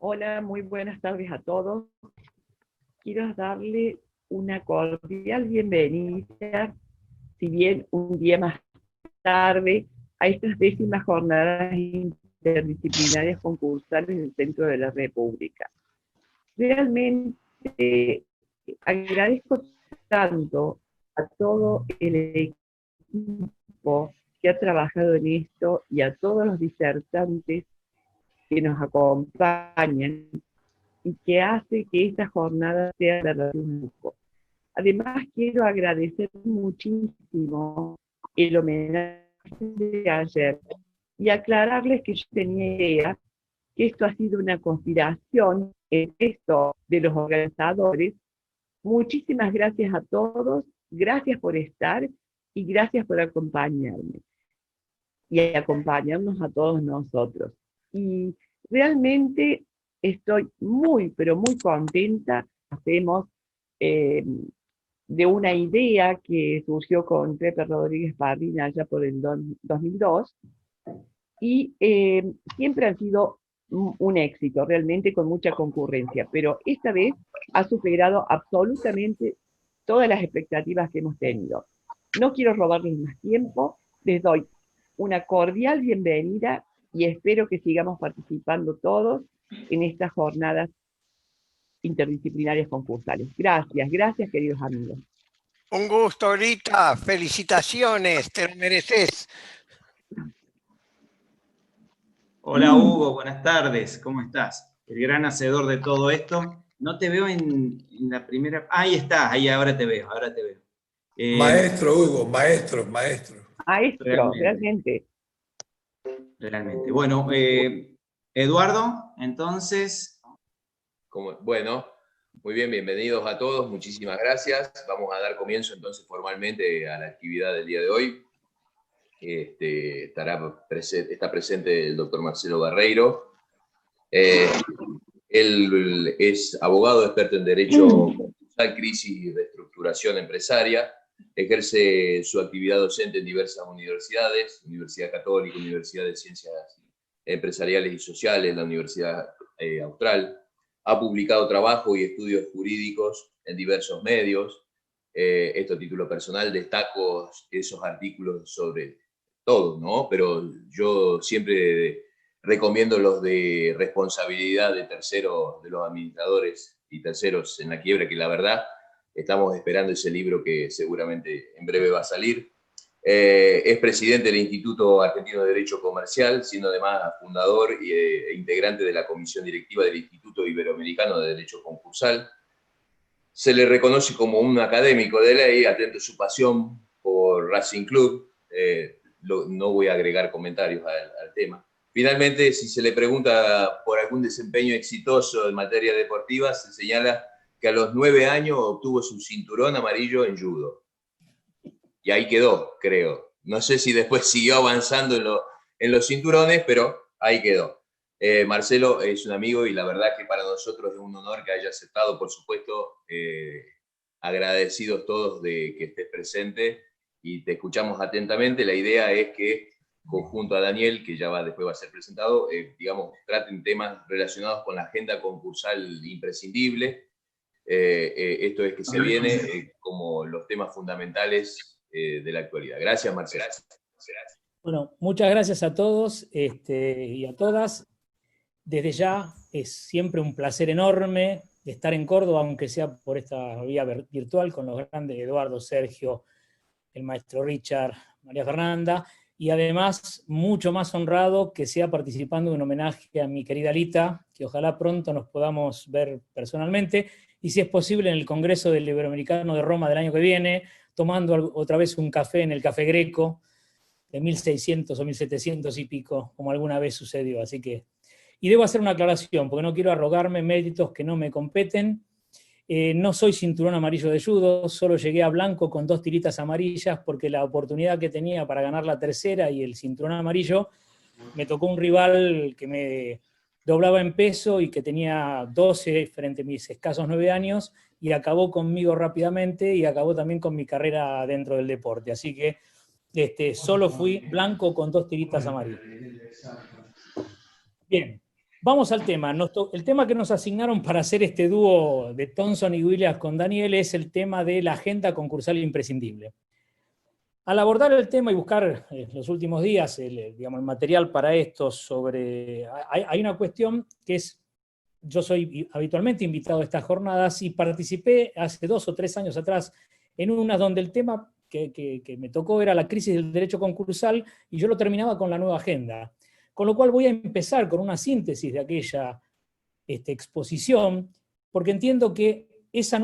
Hola, muy buenas tardes a todos. Quiero darle una cordial bienvenida, si bien un día más tarde, a estas 10ª jornadas interdisciplinarias concursales del Centro de la República. Realmente agradezco tanto a todo el equipo que ha trabajado en esto y a todos los disertantes que nos acompañan y que hace que esta jornada sea verdadero lujo. Además, quiero agradecer muchísimo el homenaje de ayer y aclararles que yo tenía idea que esto ha sido una conspiración en esto de los organizadores. Muchísimas gracias a todos, gracias por estar y gracias por acompañarme y acompañarnos a todos nosotros. Y realmente estoy muy, pero muy contenta. Hacemos de una idea que surgió con Pepe Rodríguez Parrina allá por el 2002, y siempre han sido un éxito, realmente con mucha concurrencia, pero esta vez ha superado absolutamente todas las expectativas que hemos tenido. No quiero robarles más tiempo, les doy una cordial bienvenida y espero que sigamos participando todos en estas jornadas interdisciplinarias concursales. Gracias, gracias queridos amigos. Un gusto, Rita. Felicitaciones, te lo mereces. Hola Hugo, buenas tardes, ¿cómo estás? El gran hacedor de todo esto. No te veo en la primera... Ahí estás, ahí ahora te veo, ahora te veo. Maestro, Hugo, maestro. Maestro, realmente. Realmente. Bueno, Eduardo, entonces... Bueno, muy bien, bienvenidos a todos, muchísimas gracias. Vamos a dar comienzo entonces formalmente a la actividad del día de hoy. Está presente el doctor Marcelo Barreiro. Él es abogado experto en Derecho Concursal, Crisis y Reestructuración Empresaria. Ejerce su actividad docente en diversas universidades, Universidad Católica, Universidad de Ciencias Empresariales y Sociales, la Universidad Austral. Ha publicado trabajo y estudios jurídicos en diversos medios. Esto a título personal, destaco esos artículos sobre todo, ¿no? Pero yo siempre recomiendo los de responsabilidad de terceros, de los administradores y terceros en la quiebra, que la verdad estamos esperando ese libro que seguramente en breve va a salir. Es presidente del Instituto Argentino de Derecho Comercial, siendo además fundador e integrante de la comisión directiva del Instituto Iberoamericano de Derecho Concursal. Se le reconoce como un académico de ley, atento a su pasión por Racing Club. No voy a agregar comentarios al tema. Finalmente, si se le pregunta por algún desempeño exitoso en materia deportiva, se señala que a los 9 años obtuvo su cinturón amarillo en judo. Y ahí quedó, creo. No sé si después siguió avanzando en los cinturones, pero ahí quedó. Marcelo es un amigo y la verdad que para nosotros es un honor que haya aceptado, por supuesto, agradecidos todos de que estés presente y te escuchamos atentamente. La idea es que, conjunto a Daniel, que ya después va a ser presentado, digamos, traten temas relacionados con la agenda concursal imprescindible. Esto es que se viene como los temas fundamentales de la actualidad. Gracias, Marcelo. Bueno, muchas gracias a todos y a todas. Desde ya es siempre un placer enorme estar en Córdoba, aunque sea por esta vía virtual, con los grandes Eduardo, Sergio, el maestro Richard, María Fernanda, y además mucho más honrado que sea participando en un homenaje a mi querida Lita, que ojalá pronto nos podamos ver personalmente, y si es posible en el Congreso del Iberoamericano de Roma del año que viene, tomando otra vez un café en el Café Greco, de 1600 o 1700 y pico, como alguna vez sucedió. Así que, y debo hacer una aclaración, porque no quiero arrogarme méritos que no me competen. No soy cinturón amarillo de judo, solo llegué a blanco con 2 tiritas amarillas, porque la oportunidad que tenía para ganar la tercera y el cinturón amarillo, me tocó un rival que me doblaba en peso y que tenía 12 frente a mis escasos 9 años, y acabó conmigo rápidamente y acabó también con mi carrera dentro del deporte. Así que solo fui blanco con 2 tiritas amarillas. Bien, Vamos al tema. El tema que nos asignaron para hacer este dúo de Thompson y Williams con Daniel es el tema de la agenda concursal imprescindible. Al abordar el tema y buscar los últimos días digamos, el material para esto hay una cuestión que es, yo soy habitualmente invitado a estas jornadas y participé hace 2 o 3 años atrás en una donde el tema que me tocó era la crisis del derecho concursal y yo lo terminaba con la nueva agenda. Con lo cual voy a empezar con una síntesis de aquella exposición, porque entiendo que esa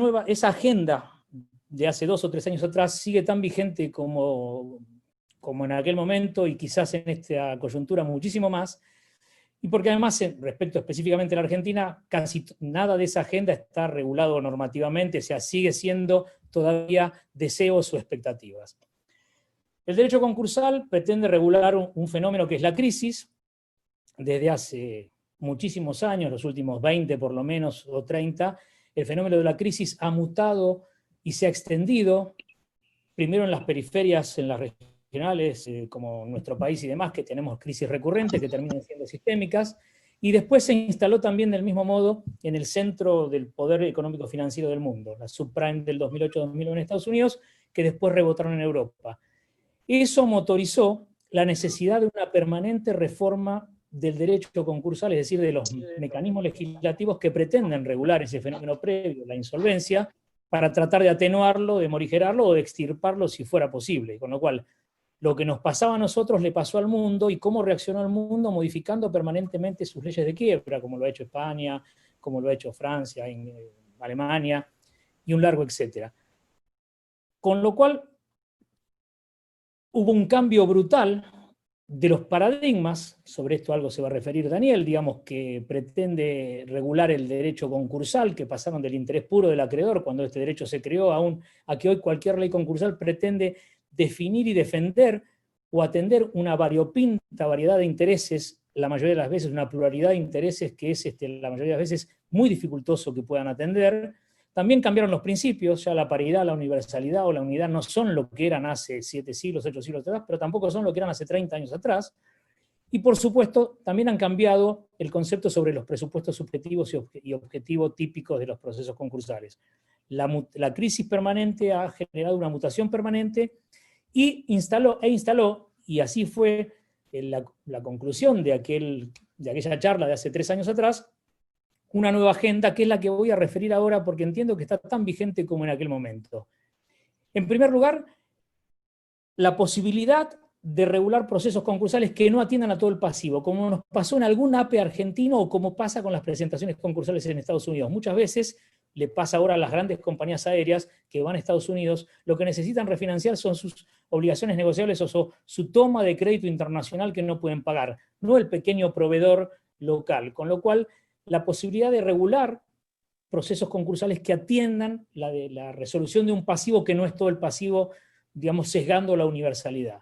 agenda de hace 2 o 3 años atrás sigue tan vigente como en aquel momento y quizás en esta coyuntura muchísimo más, y porque además, respecto específicamente a la Argentina, casi nada de esa agenda está regulado normativamente, o sea, sigue siendo todavía deseos o expectativas. El derecho concursal pretende regular un fenómeno que es la crisis. Desde hace muchísimos años, los últimos 20 por lo menos, o 30, el fenómeno de la crisis ha mutado y se ha extendido, primero en las periferias, en las regionales, como nuestro país y demás, que tenemos crisis recurrentes que terminan siendo sistémicas, y después se instaló también del mismo modo en el centro del poder económico financiero del mundo, la subprime del 2008-2009 en Estados Unidos, que después rebotaron en Europa. Eso motorizó la necesidad de una permanente reforma del derecho concursal, es decir, de los mecanismos legislativos que pretenden regular ese fenómeno previo, la insolvencia, para tratar de atenuarlo, de morigerarlo o de extirparlo si fuera posible. Con lo cual, lo que nos pasaba a nosotros le pasó al mundo, y cómo reaccionó el mundo modificando permanentemente sus leyes de quiebra, como lo ha hecho España, como lo ha hecho Francia, Alemania, y un largo etcétera. Con lo cual, hubo un cambio brutal de los paradigmas, sobre esto algo se va a referir Daniel, digamos, que pretende regular el derecho concursal, que pasaron del interés puro del acreedor, cuando este derecho se creó, a que hoy cualquier ley concursal pretende definir y defender o atender una variopinta variedad de intereses, la mayoría de las veces una pluralidad de intereses que es la mayoría de las veces muy dificultoso que puedan atender. También cambiaron los principios, ya la paridad, la universalidad o la unidad no son lo que eran hace 7 siglos, 8 siglos atrás, pero tampoco son lo que eran hace 30 años atrás. Y por supuesto, también han cambiado el concepto sobre los presupuestos subjetivos y objetivos típicos de los procesos concursales. La crisis permanente ha generado una mutación permanente y instaló, y así fue la conclusión de aquella charla de hace 3 años atrás, una nueva agenda, que es la que voy a referir ahora porque entiendo que está tan vigente como en aquel momento. En primer lugar, la posibilidad de regular procesos concursales que no atiendan a todo el pasivo, como nos pasó en algún APE argentino o como pasa con las presentaciones concursales en Estados Unidos. Muchas veces le pasa ahora a las grandes compañías aéreas que van a Estados Unidos, lo que necesitan refinanciar son sus obligaciones negociables o su toma de crédito internacional que no pueden pagar, no el pequeño proveedor local, con lo cual la posibilidad de regular procesos concursales que atiendan la resolución de un pasivo que no es todo el pasivo, digamos, sesgando la universalidad.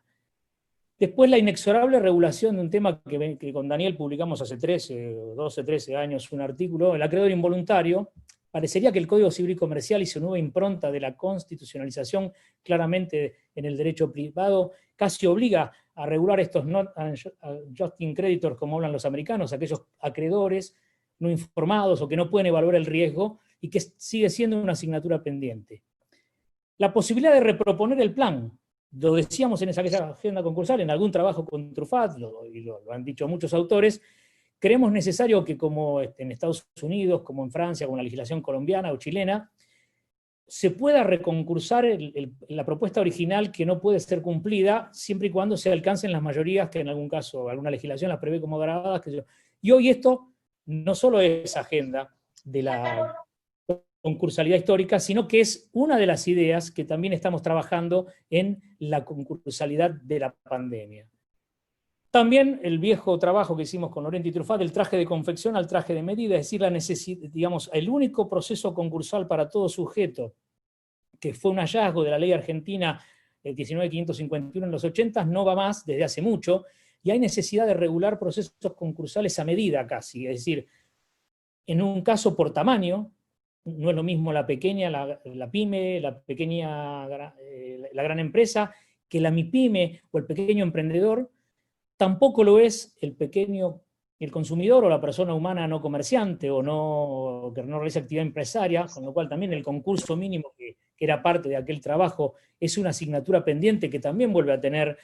Después, la inexorable regulación de un tema que con Daniel publicamos hace 12, 13 años, un artículo, el acreedor involuntario. Parecería que el Código Civil y Comercial y su nueva impronta de la constitucionalización claramente en el derecho privado casi obliga a regular estos not adjusting creditors, como hablan los americanos, aquellos acreedores no informados o que no pueden evaluar el riesgo y que sigue siendo una asignatura pendiente. La posibilidad de reproponer el plan, lo decíamos en esa agenda concursal, en algún trabajo con Truffat, y lo han dicho muchos autores, creemos necesario que como en Estados Unidos, como en Francia, con la legislación colombiana o chilena, se pueda reconcursar la propuesta original que no puede ser cumplida, siempre y cuando se alcancen las mayorías que en algún caso alguna legislación las prevé como agravadas. Y hoy esto no solo es agenda de la concursalidad histórica, sino que es una de las ideas que también estamos trabajando en la concursalidad de la pandemia. También el viejo trabajo que hicimos con Laurenti y Truffat, del traje de confección al traje de medida, es decir, digamos, el único proceso concursal para todo sujeto, que fue un hallazgo de la ley argentina 19.551 en los 80, no va más desde hace mucho, y hay necesidad de regular procesos concursales a medida casi, es decir, en un caso por tamaño, no es lo mismo la pequeña, la pyme, la gran empresa, que la MIPYME o el pequeño emprendedor, tampoco lo es el pequeño el consumidor o la persona humana no comerciante o no, que no realiza actividad empresaria, con lo cual también el concurso mínimo que era parte de aquel trabajo es una asignatura pendiente que también vuelve a tener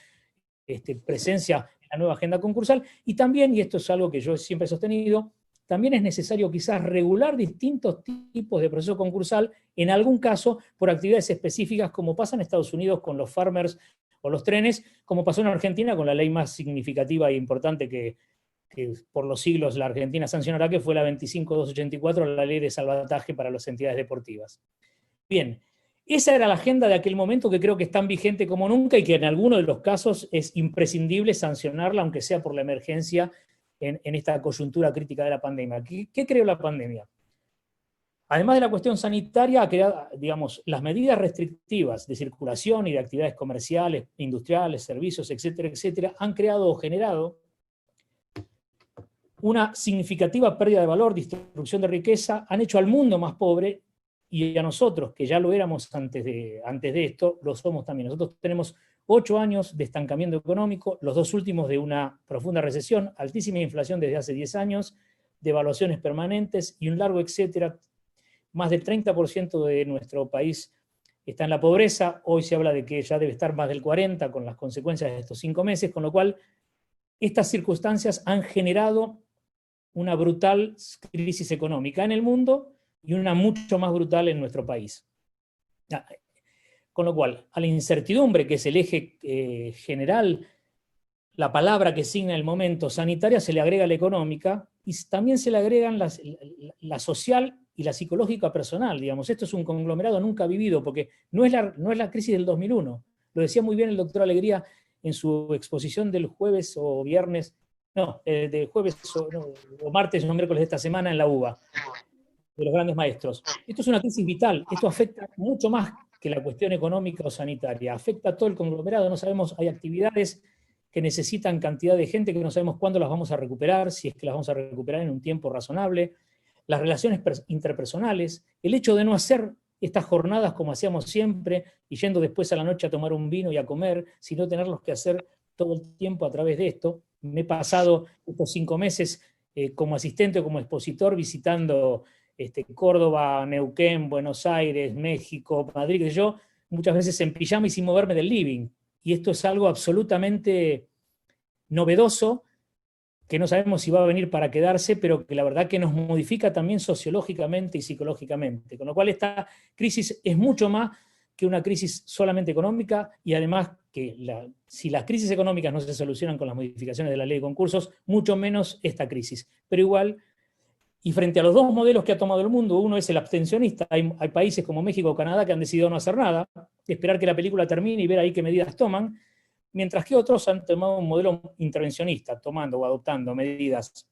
presencia en la nueva agenda concursal. Y también, y esto es algo que yo siempre he sostenido, también es necesario quizás regular distintos tipos de proceso concursal, en algún caso por actividades específicas, como pasa en Estados Unidos con los farmers o los trenes, como pasó en Argentina con la ley más significativa e importante que por los siglos la Argentina sancionará, que fue la 25284, la ley de salvataje para las entidades deportivas. Bien, esa era la agenda de aquel momento, que creo que es tan vigente como nunca y que en algunos de los casos es imprescindible sancionarla, aunque sea por la emergencia en esta coyuntura crítica de la pandemia. ¿Qué creó la pandemia? Además de la cuestión sanitaria, ha creado, digamos, las medidas restrictivas de circulación y de actividades comerciales, industriales, servicios, etcétera, etcétera, han creado o generado una significativa pérdida de valor, distribución de riqueza, han hecho al mundo más pobre, y a nosotros, que ya lo éramos antes de esto, lo somos también. Nosotros tenemos 8 años de estancamiento económico, los 2 últimos de una profunda recesión, altísima inflación desde hace 10 años, devaluaciones permanentes y un largo etcétera. Más del 30% de nuestro país está en la pobreza, hoy se habla de que ya debe estar más del 40% con las consecuencias de estos 5 meses, con lo cual estas circunstancias han generado una brutal crisis económica en el mundo y una mucho más brutal en nuestro país. Con lo cual, a la incertidumbre, que es el eje general, la palabra que signa el momento sanitaria, se le agrega la económica y también se le agregan la social y la psicológica personal. Digamos, esto es un conglomerado nunca vivido, porque no es la crisis del 2001. Lo decía muy bien el doctor Alegría en su exposición del jueves o viernes, del jueves o martes o miércoles de esta semana en la UBA, de los grandes maestros. Esto es una crisis vital, esto afecta mucho más que la cuestión económica o sanitaria, afecta a todo el conglomerado, no sabemos, hay actividades que necesitan cantidad de gente que no sabemos cuándo las vamos a recuperar, si es que las vamos a recuperar en un tiempo razonable, las relaciones interpersonales, el hecho de no hacer estas jornadas como hacíamos siempre, y yendo después a la noche a tomar un vino y a comer, sino tenerlos que hacer todo el tiempo a través de esto. Me he pasado estos 5 meses como asistente o como expositor visitando Córdoba, Neuquén, Buenos Aires, México, Madrid, que yo, muchas veces en pijama y sin moverme del living. Y esto es algo absolutamente novedoso, que no sabemos si va a venir para quedarse, pero que la verdad que nos modifica también sociológicamente y psicológicamente. Con lo cual esta crisis es mucho más que una crisis solamente económica, y además que si las crisis económicas no se solucionan con las modificaciones de la ley de concursos, mucho menos esta crisis. Pero igual, y frente a los 2 modelos que ha tomado el mundo, uno es el abstencionista, hay países como México o Canadá que han decidido no hacer nada, esperar que la película termine y ver ahí qué medidas toman, mientras que otros han tomado un modelo intervencionista, tomando o adoptando medidas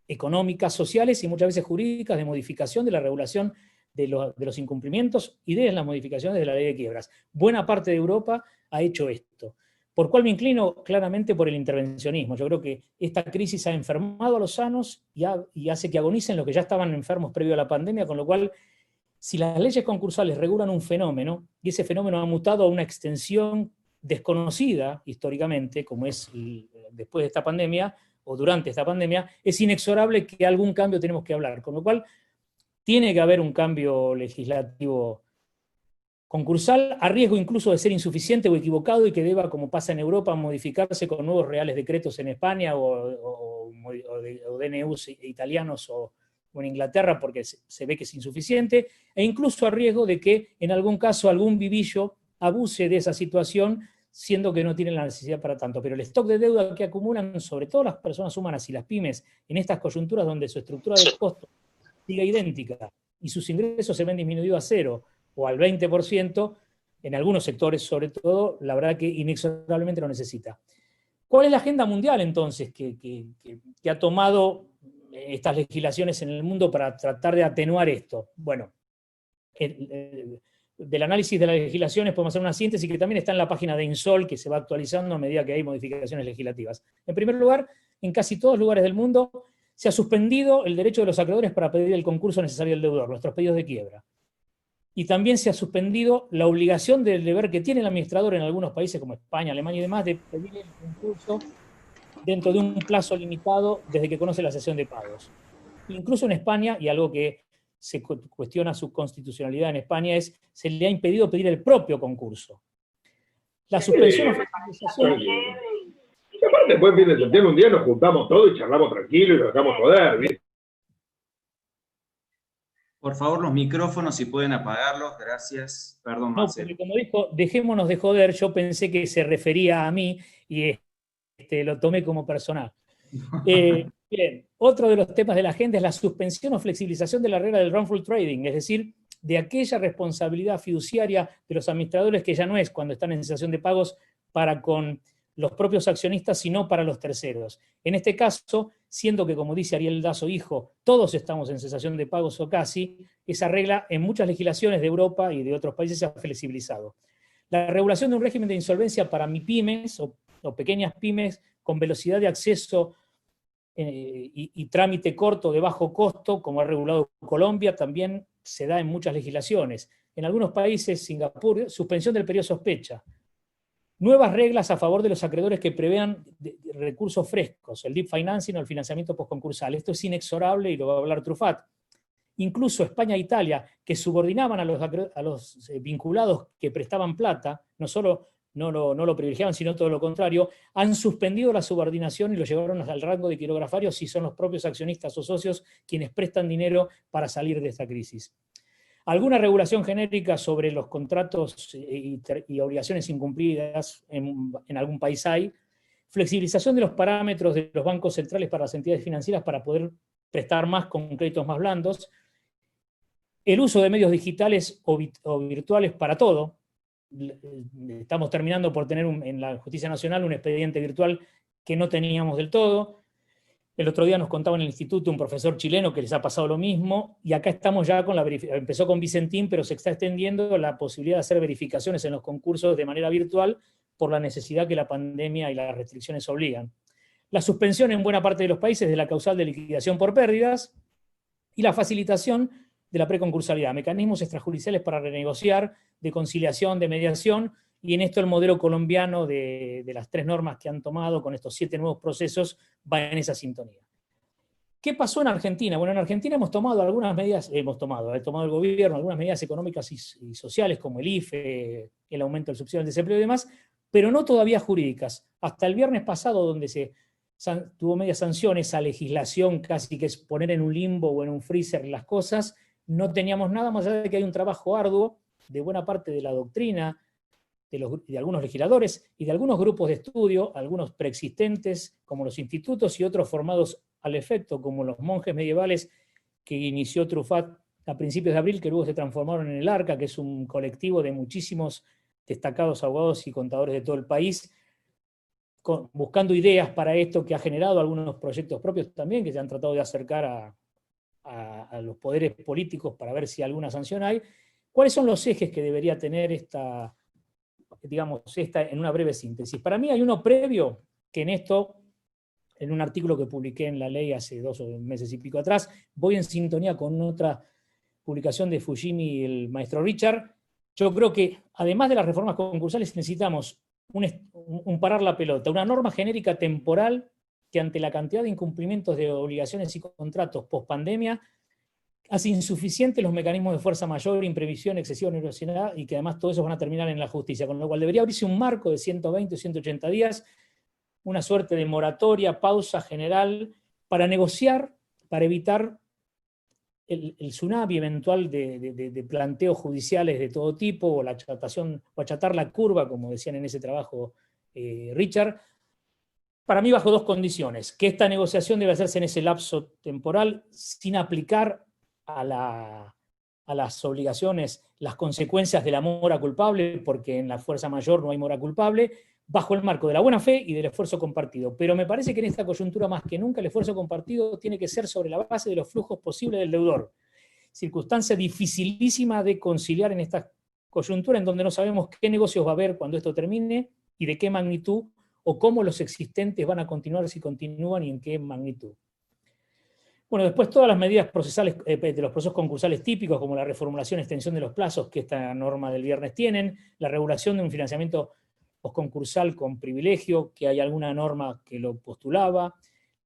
económicas, sociales y muchas veces jurídicas de modificación de la regulación de los incumplimientos y de las modificaciones de la ley de quiebras. Buena parte de Europa ha hecho esto. ¿Por cuál me inclino? Claramente por el intervencionismo. Yo creo que esta crisis ha enfermado a los sanos y hace que agonicen los que ya estaban enfermos previo a la pandemia, con lo cual, si las leyes concursales regulan un fenómeno, y ese fenómeno ha mutado a una extensión desconocida históricamente, como es después de esta pandemia, o durante esta pandemia, es inexorable que algún cambio tenemos que hablar, con lo cual tiene que haber un cambio legislativo concursal, a riesgo incluso de ser insuficiente o equivocado y que deba, como pasa en Europa, modificarse con nuevos reales decretos en España o DNUs italianos o en Inglaterra, porque se ve que es insuficiente, e incluso a riesgo de que en algún caso algún vivillo abuse de esa situación, siendo que no tienen la necesidad para tanto. Pero el stock de deuda que acumulan, sobre todo las personas humanas y las pymes, en estas coyunturas donde su estructura de costos sigue idéntica y sus ingresos se ven disminuidos a 0 o al 20%, en algunos sectores sobre todo, la verdad que inexorablemente lo necesita. ¿Cuál es la agenda mundial entonces que ha tomado estas legislaciones en el mundo para tratar de atenuar esto? Bueno, del análisis de las legislaciones podemos hacer una síntesis que también está en la página de INSOL, que se va actualizando a medida que hay modificaciones legislativas. En primer lugar, en casi todos lugares del mundo se ha suspendido el derecho de los acreedores para pedir el concurso necesario del deudor, nuestros pedidos de quiebra. Y también se ha suspendido la obligación del deber que tiene el administrador en algunos países como España, Alemania y demás, de pedir el concurso dentro de un plazo limitado desde que conoce la cesión de pagos. Incluso en España, y algo que se cuestiona su constitucionalidad en España, se le ha impedido pedir el propio concurso. La suspensión o flexibilización... Y aparte, después fin de septiembre, un día nos juntamos todos y charlamos tranquilo y nos dejamos joder, ¿viste? Por favor, los micrófonos, si pueden apagarlos, gracias. Perdón, No, Marcelo. porque como dijo, dejémonos de joder, yo pensé que se refería a mí y lo tomé como personal. Bien, otro de los temas de la agenda es la suspensión o flexibilización de la regla del wrongful trading, es decir, de aquella responsabilidad fiduciaria de los administradores que ya no es cuando están en cesación de pagos para con los propios accionistas, sino para los terceros. En este caso, siendo que, como dice Ariel Dazo Hijo, todos estamos en cesación de pagos o casi, esa regla en muchas legislaciones de Europa y de otros países se ha flexibilizado. La regulación de un régimen de insolvencia para MIPYMES o pequeñas pymes con velocidad de acceso y trámite corto de bajo costo, como ha regulado Colombia, también se da en muchas legislaciones. En algunos países, Singapur, suspensión del periodo de sospecha. Nuevas reglas a favor de los acreedores que prevean recursos frescos, el deep financing o el financiamiento postconcursal. Esto es inexorable y lo va a hablar Truffat. Incluso España e Italia, que subordinaban a los vinculados que prestaban plata, no solo no lo privilegiaban, sino todo lo contrario, han suspendido la subordinación y lo llevaron al rango de quirografarios si son los propios accionistas o socios quienes prestan dinero para salir de esta crisis. Alguna regulación genérica sobre los contratos y obligaciones incumplidas en algún país hay. Flexibilización de los parámetros de los bancos centrales para las entidades financieras para poder prestar más con créditos más blandos. El uso de medios digitales o virtuales para todo. Estamos terminando por tener en la Justicia Nacional un expediente virtual que no teníamos del todo. El otro día nos contaba en el instituto un profesor chileno que les ha pasado lo mismo, y acá estamos ya con la verificación. Empezó con Vicentín, pero se está extendiendo la posibilidad de hacer verificaciones en los concursos de manera virtual por la necesidad que la pandemia y las restricciones obligan. La suspensión en buena parte de los países de la causal de liquidación por pérdidas y la facilitación de la preconcursalidad, mecanismos extrajudiciales para renegociar, de conciliación, de mediación, y en esto el modelo colombiano de las 3 normas que han tomado con estos 7 nuevos procesos va en esa sintonía. ¿Qué pasó en Argentina? Bueno, en Argentina hemos tomado algunas medidas, ha tomado el gobierno algunas medidas económicas y sociales como el IFE, el aumento del subsidio del desempleo y demás, pero no todavía jurídicas. Hasta el viernes pasado, donde se tuvo media sanción, esa legislación casi que es poner en un limbo o en un freezer las cosas, no teníamos nada más allá de que hay un trabajo arduo de buena parte de la doctrina, de algunos legisladores y de algunos grupos de estudio, algunos preexistentes como los institutos y otros formados al efecto como los monjes medievales que inició Truffat a principios de abril, que luego se transformaron en el ARCA, que es un colectivo de muchísimos destacados abogados y contadores de todo el país, buscando ideas para esto, que ha generado algunos proyectos propios también que se han tratado de acercar a los poderes políticos para ver si alguna sanción hay. ¿Cuáles son los ejes que debería tener esta en una breve síntesis? Para mí hay uno previo, que en un artículo que publiqué en La Ley hace 2 meses y pico atrás, voy en sintonía con otra publicación de Fujimi y el maestro Richard. Yo creo que, además de las reformas concursales, necesitamos un parar la pelota, una norma genérica temporal que ante la cantidad de incumplimientos de obligaciones y contratos post-pandemia hace insuficientes los mecanismos de fuerza mayor, imprevisión, excesiva onerosidad, y que además todos esos van a terminar en la justicia, con lo cual debería abrirse un marco de 120 o 180 días, una suerte de moratoria, pausa general, para negociar, para evitar el tsunami eventual de planteos judiciales de todo tipo, o la achatación, o achatar la curva, como decían en ese trabajo Richard. Para mí, bajo 2 condiciones: que esta negociación debe hacerse en ese lapso temporal sin aplicar a las obligaciones las consecuencias de la mora culpable, porque en la fuerza mayor no hay mora culpable, bajo el marco de la buena fe y del esfuerzo compartido. Pero me parece que en esta coyuntura más que nunca el esfuerzo compartido tiene que ser sobre la base de los flujos posibles del deudor. Circunstancia dificilísima de conciliar en esta coyuntura en donde no sabemos qué negocios va a haber cuando esto termine y de qué magnitud, o cómo los existentes van a continuar si continúan y en qué magnitud. Bueno, después todas las medidas procesales de los procesos concursales típicos, como la reformulación y extensión de los plazos que esta norma del viernes tienen, la regulación de un financiamiento posconcursal con privilegio, que hay alguna norma que lo postulaba,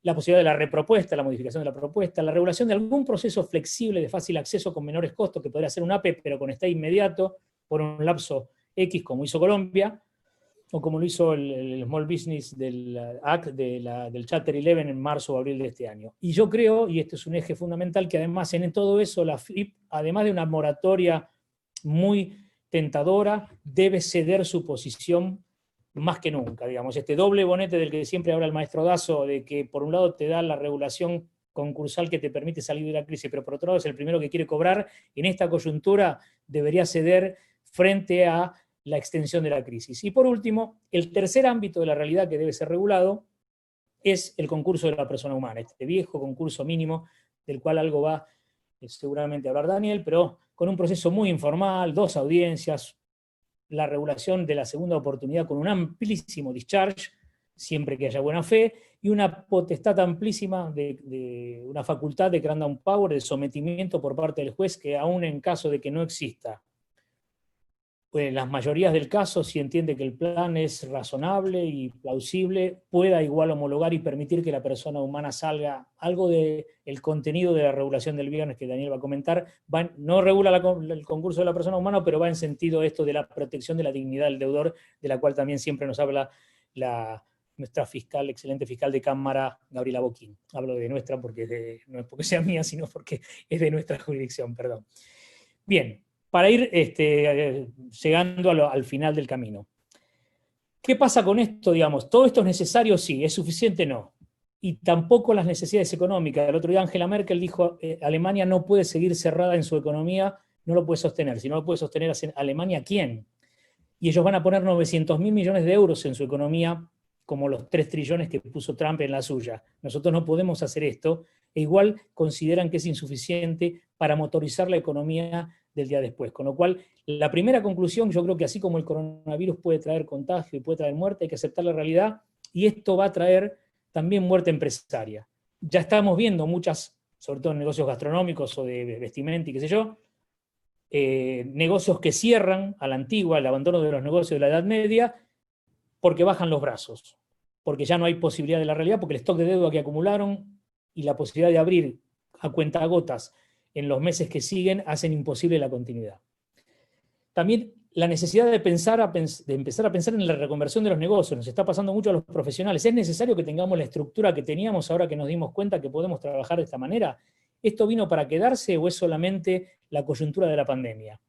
la posibilidad de la repropuesta, la modificación de la propuesta, la regulación de algún proceso flexible de fácil acceso con menores costos, que podría ser un APE, pero con stay inmediato, por un lapso X, como hizo Colombia, o como lo hizo el Small Business del Act del Chapter 11 en marzo o abril de este año. Y yo creo, y este es un eje fundamental, que además en todo eso la FIP, además de una moratoria muy tentadora, debe ceder su posición más que nunca, digamos. Este doble bonete del que siempre habla el maestro Dazo, de que por un lado te da la regulación concursal que te permite salir de la crisis, pero por otro lado es el primero que quiere cobrar, en esta coyuntura debería ceder frente a la extensión de la crisis. Y por último, el tercer ámbito de la realidad que debe ser regulado es el concurso de la persona humana, este viejo concurso mínimo del cual algo va seguramente a hablar Daniel, pero con un proceso muy informal, 2 audiencias, la regulación de la segunda oportunidad con un amplísimo discharge, siempre que haya buena fe, y una potestad amplísima de una facultad de grand down power, de sometimiento por parte del juez, que aún en caso de que no exista, pues en las mayorías del caso, si entiende que el plan es razonable y plausible, pueda igual homologar y permitir que la persona humana salga. Algo del contenido de la regulación del viernes que Daniel va a comentar, no regula el concurso de la persona humana, pero va en sentido esto de la protección de la dignidad del deudor, de la cual también siempre nos habla nuestra fiscal, excelente fiscal de Cámara, Gabriela Boquín. Hablo de nuestra porque no es porque sea mía, sino porque es de nuestra jurisdicción, perdón. Bien. Para ir llegando al final del camino. ¿Qué pasa con esto? Digamos, ¿todo esto es necesario? Sí. ¿Es suficiente? No. Y tampoco las necesidades económicas. El otro día Angela Merkel dijo, Alemania no puede seguir cerrada en su economía, no lo puede sostener. Si no lo puede sostener Alemania, ¿quién? Y ellos van a poner 900.000 millones de euros en su economía, como los 3 trillones que puso Trump en la suya. Nosotros no podemos hacer esto, e igual consideran que es insuficiente para motorizar la economía del día después. Con lo cual, la primera conclusión, yo creo que así como el coronavirus puede traer contagio y puede traer muerte, hay que aceptar la realidad, y esto va a traer también muerte empresaria. Ya estamos viendo muchas, sobre todo en negocios gastronómicos o de vestimenta y qué sé yo, negocios que cierran a la antigua, el abandono de los negocios de la Edad Media, porque bajan los brazos, porque ya no hay posibilidad de la realidad, porque el stock de deuda que acumularon y la posibilidad de abrir a cuentagotas en los meses que siguen hacen imposible la continuidad. También la necesidad de empezar a pensar en la reconversión de los negocios, nos está pasando mucho a los profesionales. ¿Es necesario que tengamos la estructura que teníamos ahora que nos dimos cuenta que podemos trabajar de esta manera? ¿Esto vino para quedarse o es solamente la coyuntura de la pandemia?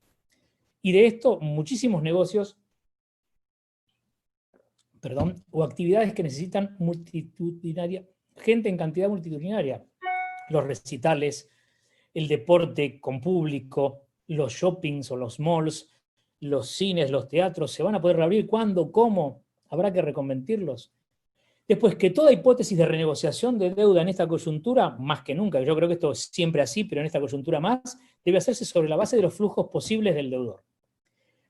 Y de esto, muchísimos negocios, o actividades que necesitan gente en cantidad multitudinaria. Los recitales, el deporte con público, los shoppings o los malls, los cines, los teatros, ¿se van a poder reabrir? ¿Cuándo? ¿Cómo? ¿Habrá que reconvertirlos? Después, que toda hipótesis de renegociación de deuda en esta coyuntura, más que nunca, yo creo que esto es siempre así, pero en esta coyuntura más, debe hacerse sobre la base de los flujos posibles del deudor.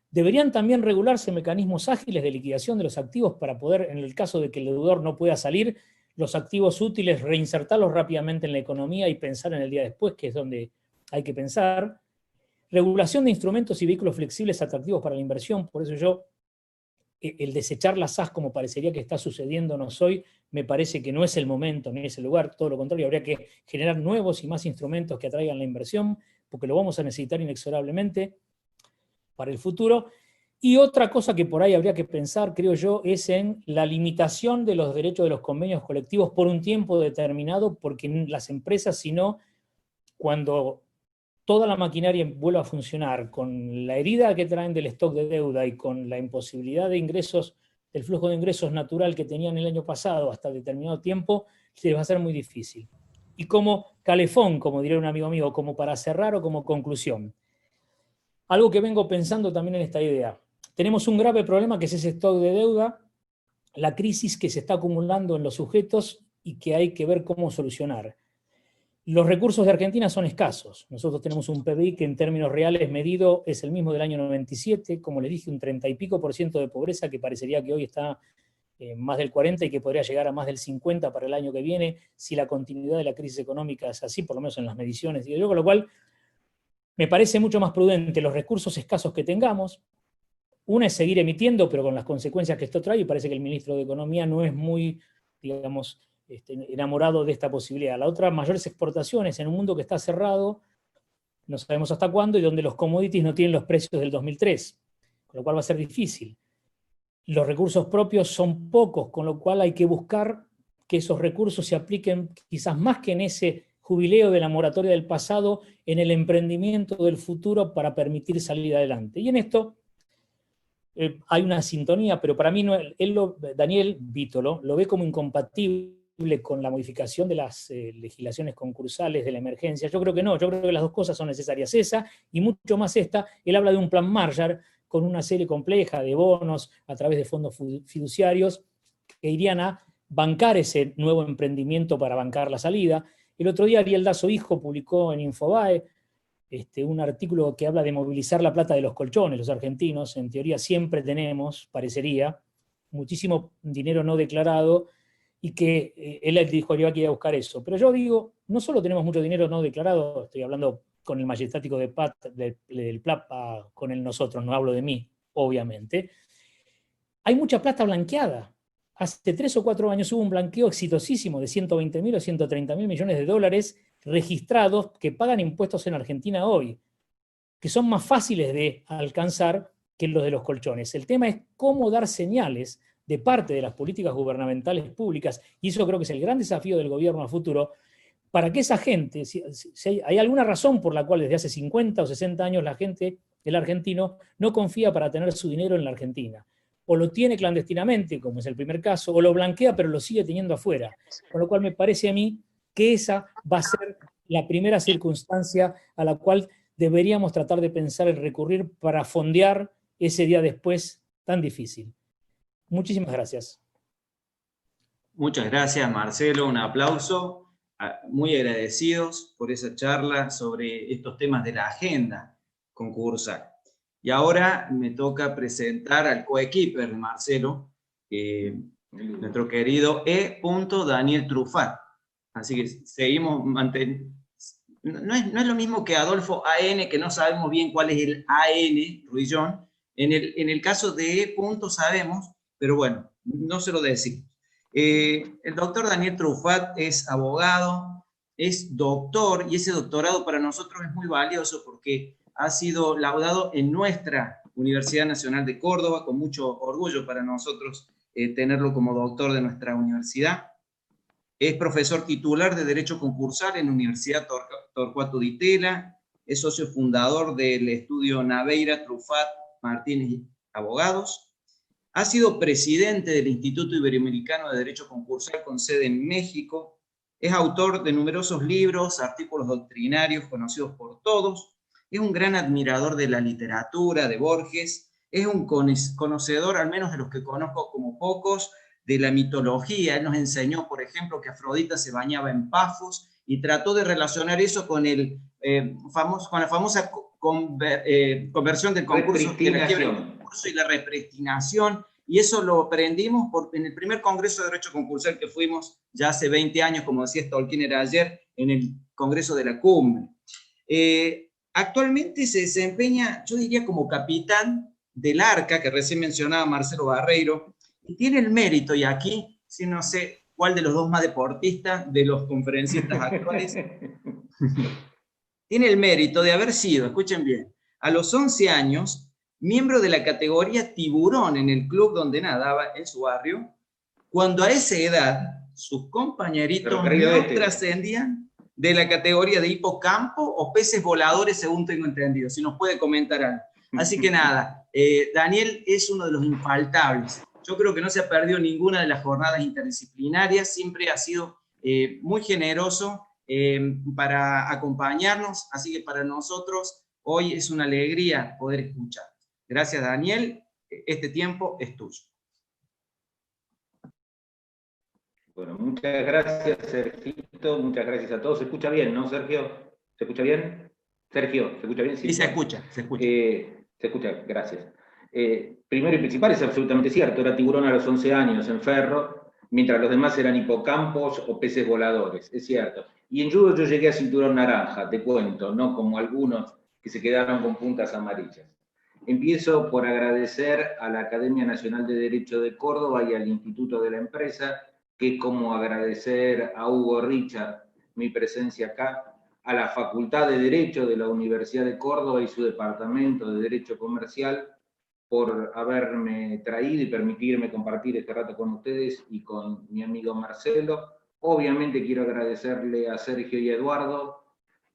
Deberían también regularse mecanismos ágiles de liquidación de los activos para poder, en el caso de que el deudor no pueda salir, los activos útiles, reinsertarlos rápidamente en la economía y pensar en el día después, que es donde hay que pensar. Regulación de instrumentos y vehículos flexibles atractivos para la inversión, por eso el desechar las SAS como parecería que está sucediéndonos hoy, me parece que no es el momento ni es el lugar, todo lo contrario, habría que generar nuevos y más instrumentos que atraigan la inversión, porque lo vamos a necesitar inexorablemente para el futuro. Y otra cosa que por ahí habría que pensar, creo yo, es en la limitación de los derechos de los convenios colectivos por un tiempo determinado, porque las empresas, si no, cuando toda la maquinaria vuelva a funcionar, con la herida que traen del stock de deuda y con la imposibilidad de ingresos, del flujo de ingresos natural que tenían el año pasado hasta determinado tiempo, les va a ser muy difícil. Y como calefón, como diría un amigo mío, como para cerrar o como conclusión, algo que vengo pensando también en esta idea. Tenemos un grave problema que es ese stock de deuda, la crisis que se está acumulando en los sujetos y que hay que ver cómo solucionar. Los recursos de Argentina son escasos. Nosotros tenemos un PBI que en términos reales medido es el mismo del año 97, como les dije, un 30 y pico % de pobreza que parecería que hoy está más del 40 y que podría llegar a más del 50 para el año que viene si la continuidad de la crisis económica es así, por lo menos en las mediciones. Y yo, con lo cual, me parece mucho más prudente los recursos escasos que tengamos, Una es seguir emitiendo, pero con las consecuencias que esto trae, y parece que el ministro de Economía no es muy, digamos, enamorado de esta posibilidad. La otra, mayores exportaciones en un mundo que está cerrado, no sabemos hasta cuándo, y donde los commodities no tienen los precios del 2003, con lo cual va a ser difícil. Los recursos propios son pocos, con lo cual hay que buscar que esos recursos se apliquen quizás más que en ese jubileo de la moratoria del pasado, en el emprendimiento del futuro para permitir salir adelante. Y en esto hay una sintonía, pero para mí no, Daniel Vítolo lo ve como incompatible con la modificación de las legislaciones concursales de la emergencia. Yo creo que no, yo creo que las dos cosas son necesarias. Esa y mucho más esta. Él habla de un plan Marshall con una serie compleja de bonos a través de fondos fiduciarios que irían a bancar ese nuevo emprendimiento para bancar la salida. El otro día Ariel Dazo Hijo publicó en Infobae un artículo que habla de movilizar la plata de los colchones. Los argentinos, en teoría, siempre tenemos, parecería, muchísimo dinero no declarado, y que él dijo que iba a buscar eso. Pero yo digo, no solo tenemos mucho dinero no declarado, estoy hablando con el majestático de del Plapa, con el nosotros, no hablo de mí, obviamente. Hay mucha plata blanqueada. Hace 3 o 4 años hubo un blanqueo exitosísimo de 120.000 o 130.000 millones de dólares registrados que pagan impuestos en Argentina hoy, que son más fáciles de alcanzar que los de los colchones. El tema es cómo dar señales de parte de las políticas gubernamentales públicas, y eso creo que es el gran desafío del gobierno a futuro, para que esa gente, si hay alguna razón por la cual desde hace 50 o 60 años la gente, el argentino, no confía para tener su dinero en la Argentina. O lo tiene clandestinamente, como es el primer caso, o lo blanquea pero lo sigue teniendo afuera. Con lo cual me parece a mí que esa va a ser la primera circunstancia a la cual deberíamos tratar de pensar en recurrir para fondear ese día después tan difícil. Muchísimas gracias. Muchas gracias, Marcelo. Un aplauso. Muy agradecidos por esa charla sobre estos temas de la agenda concursal. Y ahora me toca presentar al coequiper de Marcelo, nuestro querido Daniel Truffat. Así que seguimos manteniendo. No es lo mismo que Adolfo AN, que no sabemos bien cuál es el AN, Ruillón. En el caso de sabemos, pero bueno, no se lo decimos. El doctor Daniel Truffat es abogado, es doctor, y ese doctorado para nosotros es muy valioso porque ha sido laudado en nuestra Universidad Nacional de Córdoba, con mucho orgullo para nosotros tenerlo como doctor de nuestra universidad. Es profesor titular de Derecho Concursal en la Universidad Torcuato Di Tella, es socio fundador del estudio Naveira, Truffat, Martínez Abogados. Ha sido presidente del Instituto Iberoamericano de Derecho Concursal con sede en México. Es autor de numerosos libros, artículos doctrinarios conocidos por todos. Es un gran admirador de la literatura, de Borges. Es un conocedor, al menos de los que conozco como pocos, de la mitología. Él nos enseñó, por ejemplo, que Afrodita se bañaba en Pafos y trató de relacionar eso con, con la famosa conversión del concurso y la repristinación, y eso lo aprendimos en el primer Congreso de Derecho Concursal que fuimos ya hace 20 años, como decía Stolkiner ayer, en el Congreso de la Cumbre. Actualmente se desempeña, yo diría, como capitán del ARCA, que recién mencionaba Marcelo Barreiro, y tiene el mérito, y aquí, si no sé cuál de los dos más deportistas, de los conferencistas actuales, tiene el mérito de haber sido, escuchen bien, a los 11 años, miembro de la categoría tiburón en el club donde nadaba en su barrio, cuando a esa edad sus compañeritos no trascendían de la categoría de hipocampo o peces voladores, según tengo entendido, si nos puede comentar algo. Así que nada, Daniel es uno de los infaltables. Yo creo que no se ha perdido ninguna de las jornadas interdisciplinarias, siempre ha sido muy generoso para acompañarnos, así que para nosotros hoy es una alegría poder escuchar. Gracias, Daniel, este tiempo es tuyo. Bueno, muchas gracias, Sergito, muchas gracias a todos. ¿Se escucha bien, no, Sergio? ¿Se escucha bien? Sergio, ¿se escucha bien? Sí, se escucha, se escucha. Se escucha, gracias. Primero y principal, es absolutamente cierto, era tiburón a los 11 años en Ferro, mientras los demás eran hipocampos o peces voladores, es cierto. Y en judo yo llegué a cinturón naranja, te cuento, no como algunos que se quedaron con puntas amarillas. Empiezo por agradecer a la Academia Nacional de Derecho de Córdoba y al Instituto de la Empresa, que es como agradecer a Hugo Richard mi presencia acá, a la Facultad de Derecho de la Universidad de Córdoba y su Departamento de Derecho Comercial por haberme traído y permitirme compartir este rato con ustedes y con mi amigo Marcelo. Obviamente quiero agradecerle a Sergio y a Eduardo,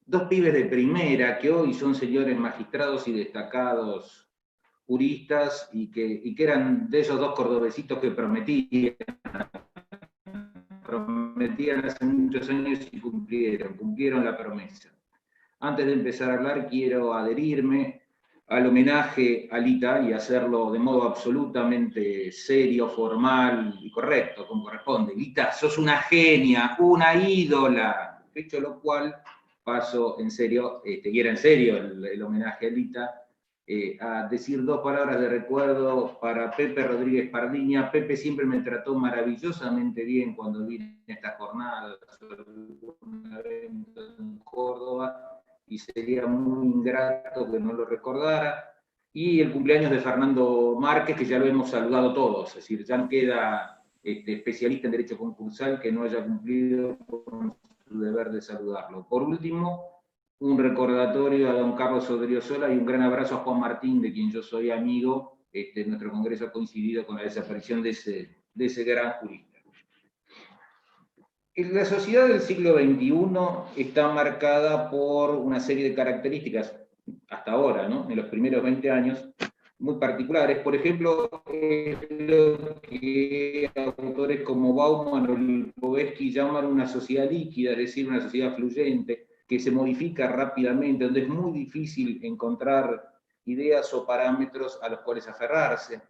dos pibes de primera que hoy son señores magistrados y destacados juristas y que eran de esos dos cordobesitos que prometían hace muchos años y cumplieron la promesa. Antes de empezar a hablar, quiero adherirme al homenaje a Lita y hacerlo de modo absolutamente serio, formal y correcto, como corresponde. Lita, sos una genia, una ídola. Dicho lo cual, paso en serio, y era en serio el homenaje a Lita, a decir dos palabras de recuerdo para Pepe Rodríguez Pardiña. Pepe siempre me trató maravillosamente bien cuando vine a esta jornada en Córdoba, y sería muy ingrato que no lo recordara. Y el cumpleaños de Fernando Márquez, que ya lo hemos saludado todos, es decir, ya no queda especialista en derecho concursal que no haya cumplido con su deber de saludarlo. Por último, un recordatorio a don Carlos Odriozola y un gran abrazo a Juan Martín, de quien yo soy amigo. Nuestro congreso ha coincidido con la desaparición de ese gran jurista. La sociedad del siglo XXI está marcada por una serie de características, hasta ahora, ¿no?, en los primeros 20 años, muy particulares. Por ejemplo, lo que autores como Bauman o Lipovetsky llaman una sociedad líquida, es decir, una sociedad fluyente, que se modifica rápidamente, donde es muy difícil encontrar ideas o parámetros a los cuales aferrarse.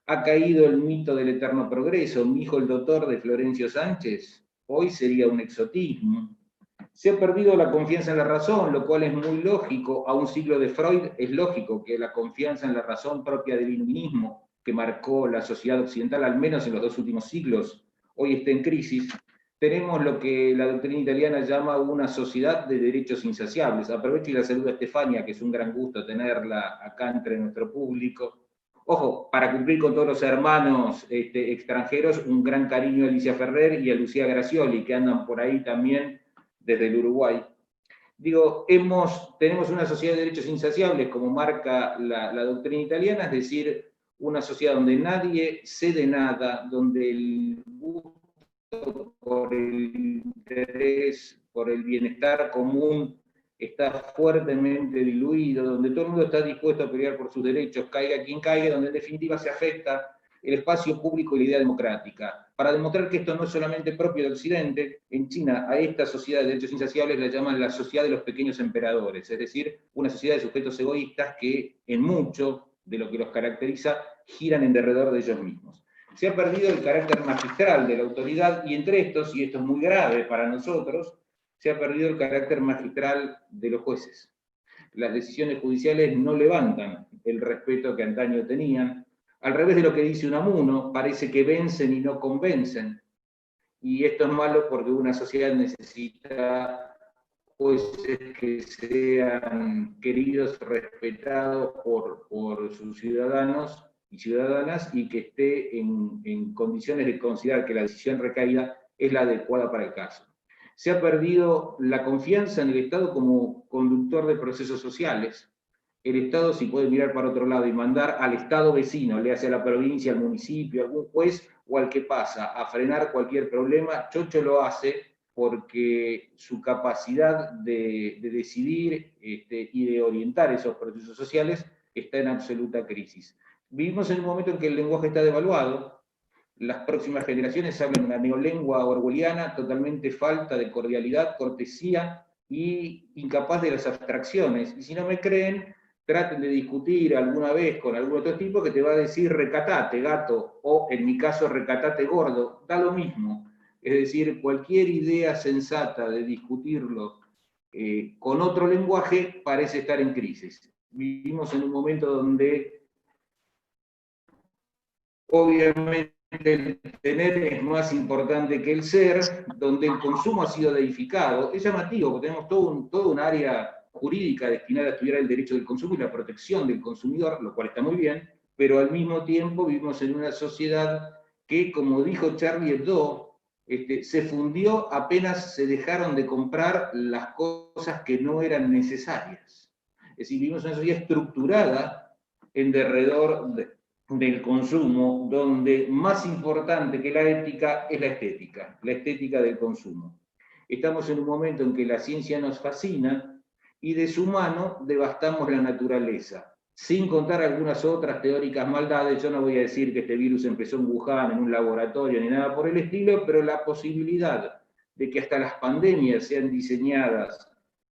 Ha caído el mito del eterno progreso. Mi hijo el doctor de Florencio Sánchez hoy sería un exotismo. Se ha perdido la confianza en la razón, lo cual es muy lógico. A un siglo de Freud es lógico que la confianza en la razón propia del iluminismo, que marcó la sociedad occidental, al menos en los 2 últimos siglos, hoy esté en crisis. Tenemos lo que la doctrina italiana llama una sociedad de derechos insaciables. Aprovecho y la saludo a Estefania, que es un gran gusto tenerla acá entre nuestro público. Ojo, para cumplir con todos los hermanos extranjeros, un gran cariño a Alicia Ferrer y a Lucía Gracioli, que andan por ahí también desde el Uruguay. Digo, tenemos una sociedad de derechos insaciables, como marca la doctrina italiana, es decir, una sociedad donde nadie cede nada, donde el gusto por el interés, por el bienestar común, está fuertemente diluido, donde todo el mundo está dispuesto a pelear por sus derechos, caiga quien caiga, donde en definitiva se afecta el espacio público y la idea democrática. Para demostrar que esto no es solamente propio de Occidente, en China a esta sociedad de derechos insaciables la llaman la sociedad de los pequeños emperadores, es decir, una sociedad de sujetos egoístas que en mucho de lo que los caracteriza giran en derredor de ellos mismos. Se ha perdido el carácter magistral de la autoridad, y entre estos, y esto es muy grave para nosotros, se ha perdido el carácter magistral de los jueces. Las decisiones judiciales no levantan el respeto que antaño tenían. Al revés de lo que dice Unamuno, parece que vencen y no convencen. Y esto es malo porque una sociedad necesita jueces que sean queridos, respetados por sus ciudadanos y ciudadanas, y que esté en condiciones de considerar que la decisión recaída es la adecuada para el caso. Se ha perdido la confianza en el Estado como conductor de procesos sociales. El Estado, si puede mirar para otro lado y mandar al Estado vecino, le hace a la provincia, al municipio, a algún juez o al que pasa a frenar cualquier problema, chocho lo hace porque su capacidad de decidir y de orientar esos procesos sociales está en absoluta crisis. Vivimos en un momento en que el lenguaje está devaluado. Las próximas generaciones hablan una neolengua orwelliana totalmente falta de cordialidad, cortesía y incapaz de las abstracciones. Y si no me creen, traten de discutir alguna vez con algún otro tipo que te va a decir recatate, gato, o en mi caso recatate, gordo, da lo mismo. Es decir, cualquier idea sensata de discutirlo con otro lenguaje parece estar en crisis. Vivimos en un momento donde obviamente el tener es más importante que el ser, donde el consumo ha sido deificado. Es llamativo, porque tenemos todo un área jurídica destinada a estudiar el derecho del consumo y la protección del consumidor, lo cual está muy bien, pero al mismo tiempo vivimos en una sociedad que, como dijo Charlie Hebdo, se fundió apenas se dejaron de comprar las cosas que no eran necesarias. Es decir, vivimos en una sociedad estructurada en derredor del consumo, donde más importante que la ética es la estética del consumo. Estamos en un momento en que la ciencia nos fascina y de su mano devastamos la naturaleza. Sin contar algunas otras teóricas maldades, yo no voy a decir que este virus empezó en Wuhan, en un laboratorio, ni nada por el estilo, pero la posibilidad de que hasta las pandemias sean diseñadas,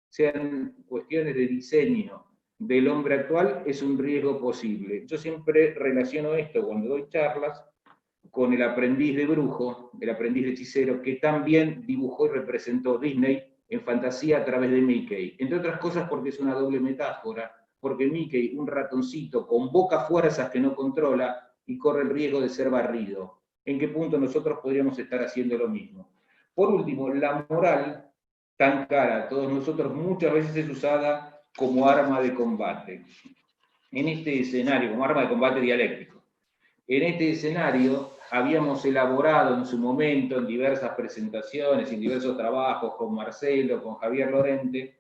sean cuestiones de diseño del hombre actual, es un riesgo posible. Yo siempre relaciono esto cuando doy charlas con el aprendiz de brujo, el aprendiz de hechicero, que también dibujó y representó Disney en fantasía a través de Mickey. Entre otras cosas porque es una doble metáfora, porque Mickey, un ratoncito, convoca fuerzas que no controla y corre el riesgo de ser barrido. ¿En qué punto nosotros podríamos estar haciendo lo mismo? Por último, la moral, tan cara a todos nosotros, muchas veces es usada como arma de combate. En este escenario, como arma de combate dialéctico. En este escenario habíamos elaborado en su momento, en diversas presentaciones, en diversos trabajos, con Marcelo, con Javier Lorente,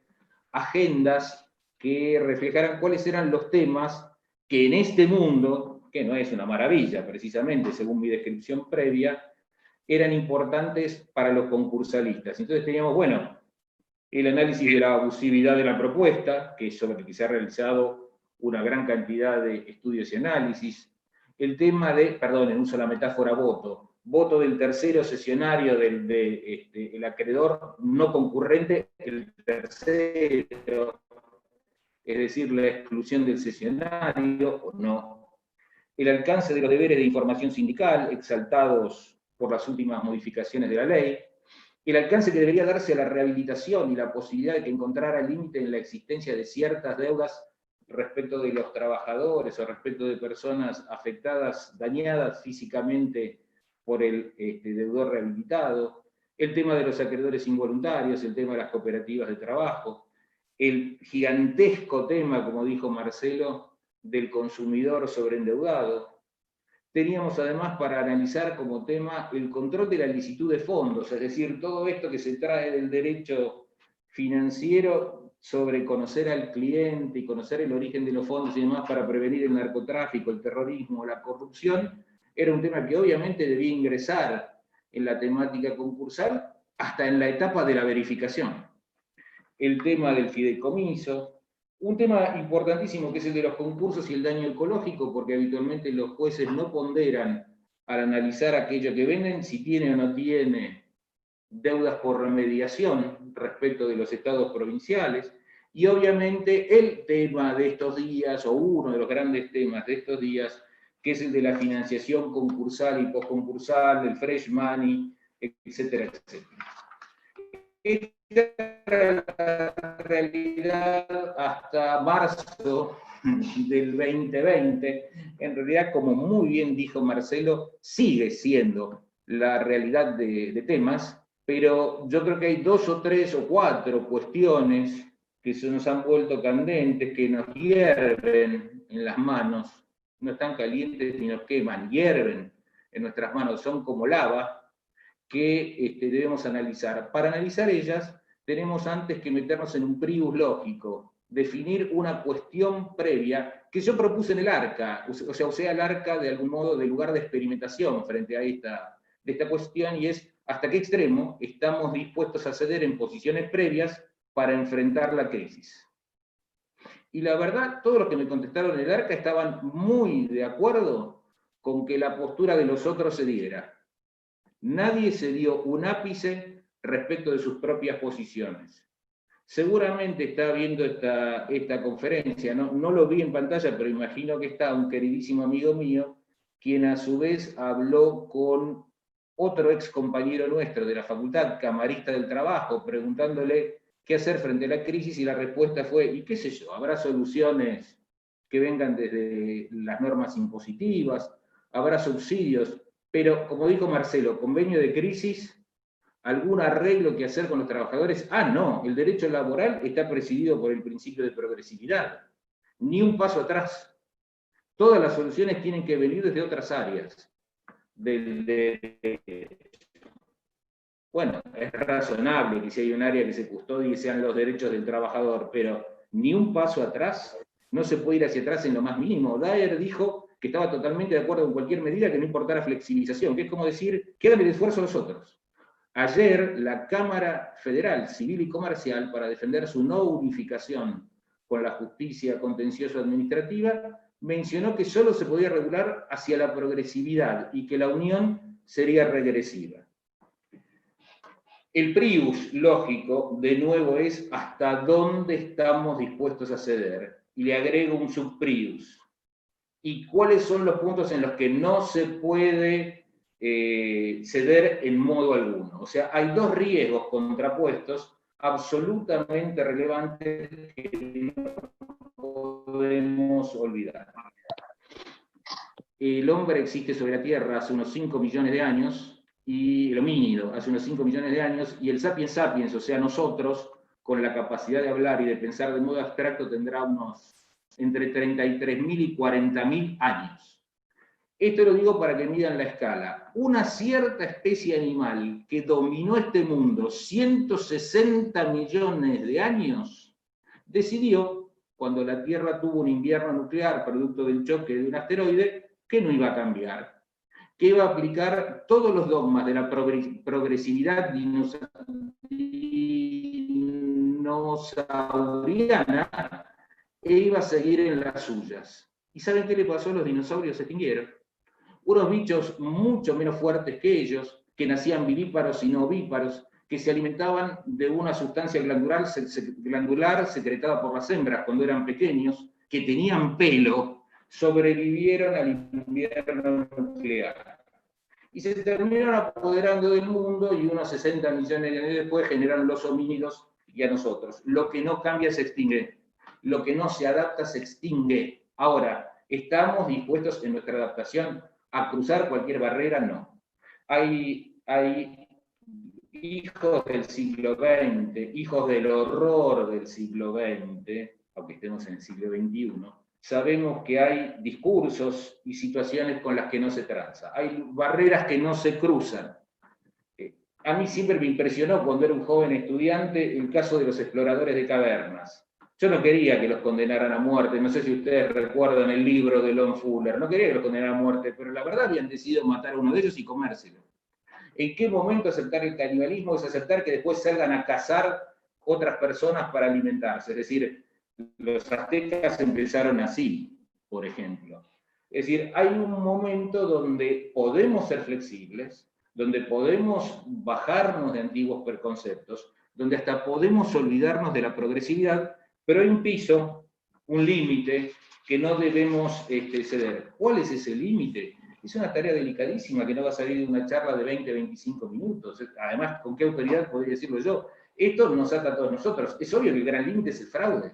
agendas que reflejaran cuáles eran los temas que en este mundo, que no es una maravilla precisamente, según mi descripción previa, eran importantes para los concursalistas. Entonces teníamos, bueno, el análisis de la abusividad de la propuesta, que es sobre el que se ha realizado una gran cantidad de estudios y análisis, el tema de, perdonen, uso la metáfora voto del tercero sesionario el acreedor no concurrente, el tercero, es decir, la exclusión del sesionario o no, el alcance de los deberes de información sindical, exaltados por las últimas modificaciones de la ley, el alcance que debería darse a la rehabilitación y la posibilidad de que encontrara límite en la existencia de ciertas deudas respecto de los trabajadores o respecto de personas afectadas, dañadas físicamente por el deudor rehabilitado, el tema de los acreedores involuntarios, el tema de las cooperativas de trabajo, el gigantesco tema, como dijo Marcelo, del consumidor sobreendeudado. Teníamos además para analizar como tema el control de la licitud de fondos, es decir, todo esto que se trae del derecho financiero sobre conocer al cliente y conocer el origen de los fondos y demás para prevenir el narcotráfico, el terrorismo, la corrupción, era un tema que obviamente debía ingresar en la temática concursal hasta en la etapa de la verificación. El tema del fideicomiso, un tema importantísimo que es el de los concursos y el daño ecológico, porque habitualmente los jueces no ponderan al analizar aquello que venden, si tiene o no tiene deudas por remediación respecto de los estados provinciales, y obviamente el tema de estos días, o uno de los grandes temas de estos días, que es el de la financiación concursal y postconcursal, del fresh money, etcétera, etcétera. Esta era la realidad hasta marzo del 2020, en realidad, como muy bien dijo Marcelo, sigue siendo la realidad de temas, pero yo creo que hay 2 o 3 o 4 cuestiones que se nos han vuelto candentes, que nos hierven en las manos, no están calientes ni nos queman, hierven en nuestras manos, son como lava, que debemos analizar. Para analizar ellas, tenemos antes que meternos en un prius lógico, definir una cuestión previa que yo propuse en el ARCA, o sea el ARCA de algún modo de lugar de experimentación frente a esta cuestión, y es hasta qué extremo estamos dispuestos a ceder en posiciones previas para enfrentar la crisis. Y la verdad, todos los que me contestaron en el ARCA estaban muy de acuerdo con que la postura de los otros se diera. Nadie se dio un ápice respecto de sus propias posiciones. Seguramente está viendo esta conferencia, no lo vi en pantalla, pero imagino que está un queridísimo amigo mío, quien a su vez habló con otro ex compañero nuestro de la facultad, camarista del trabajo, preguntándole qué hacer frente a la crisis, y la respuesta fue, y qué sé yo, habrá soluciones que vengan desde las normas impositivas, habrá subsidios, pero como dijo Marcelo, convenio de crisis algún arreglo que hacer con los trabajadores. Ah, no, el derecho laboral está presidido por el principio de progresividad. Ni un paso atrás. Todas las soluciones tienen que venir desde otras áreas. Bueno, es razonable que si hay un área que se custodie sean los derechos del trabajador, pero ni un paso atrás. No se puede ir hacia atrás en lo más mínimo. Daer dijo que estaba totalmente de acuerdo con cualquier medida que no importara flexibilización, que es como decir, que hagan el esfuerzo los otros. Ayer, la Cámara Federal Civil y Comercial, para defender su no unificación con la justicia contencioso-administrativa, mencionó que solo se podía regular hacia la progresividad y que la unión sería regresiva. El prius lógico, de nuevo, es hasta dónde estamos dispuestos a ceder. Y le agrego un subprius. ¿Y cuáles son los puntos en los que no se puede ceder en modo alguno? O sea, hay dos riesgos contrapuestos absolutamente relevantes que no podemos olvidar. El hombre existe sobre la Tierra hace unos 5 millones de años, y el homínido hace unos 5 millones de años, y el sapiens sapiens, o sea, nosotros, con la capacidad de hablar y de pensar de modo abstracto, tendrá unos entre 33.000 y 40.000 años. Esto lo digo para que midan la escala. Una cierta especie animal que dominó este mundo 160 millones de años, decidió, cuando la Tierra tuvo un invierno nuclear producto del choque de un asteroide, que no iba a cambiar, que iba a aplicar todos los dogmas de la progresividad dinosauriana e iba a seguir en las suyas. ¿Y saben qué le pasó a los dinosaurios? Se extinguieron. Unos bichos mucho menos fuertes que ellos, que nacían vivíparos y no ovíparos, que se alimentaban de una sustancia glandular secretada por las hembras cuando eran pequeños, que tenían pelo, sobrevivieron al invierno nuclear. Y se terminaron apoderando del mundo y unos 60 millones de años después generaron los homínidos y a nosotros. Lo que no cambia se extingue. Lo que no se adapta se extingue. Ahora, ¿estamos dispuestos en nuestra adaptación a cruzar cualquier barrera? No. Hay hijos del siglo XX, hijos del horror del siglo XX, aunque estemos en el siglo XXI, sabemos que hay discursos y situaciones con las que no se tranza. Hay barreras que no se cruzan. A mí siempre me impresionó cuando era un joven estudiante el caso de los exploradores de cavernas. Yo no quería que los condenaran a muerte, no sé si ustedes recuerdan el libro de Lon Fuller, no quería que los condenaran a muerte, pero la verdad habían decidido matar a uno de ellos y comérselo. ¿En qué momento aceptar el canibalismo? Es aceptar que después salgan a cazar otras personas para alimentarse. Es decir, los aztecas empezaron así, por ejemplo. Es decir, hay un momento donde podemos ser flexibles, donde podemos bajarnos de antiguos preconceptos, donde hasta podemos olvidarnos de la progresividad, pero hay un piso, un límite, que no debemos ceder. ¿Cuál es ese límite? Es una tarea delicadísima que no va a salir de una charla de 20, 25 minutos. Además, ¿con qué autoridad podría decirlo yo? Esto nos ata a todos nosotros. Es obvio que el gran límite es el fraude.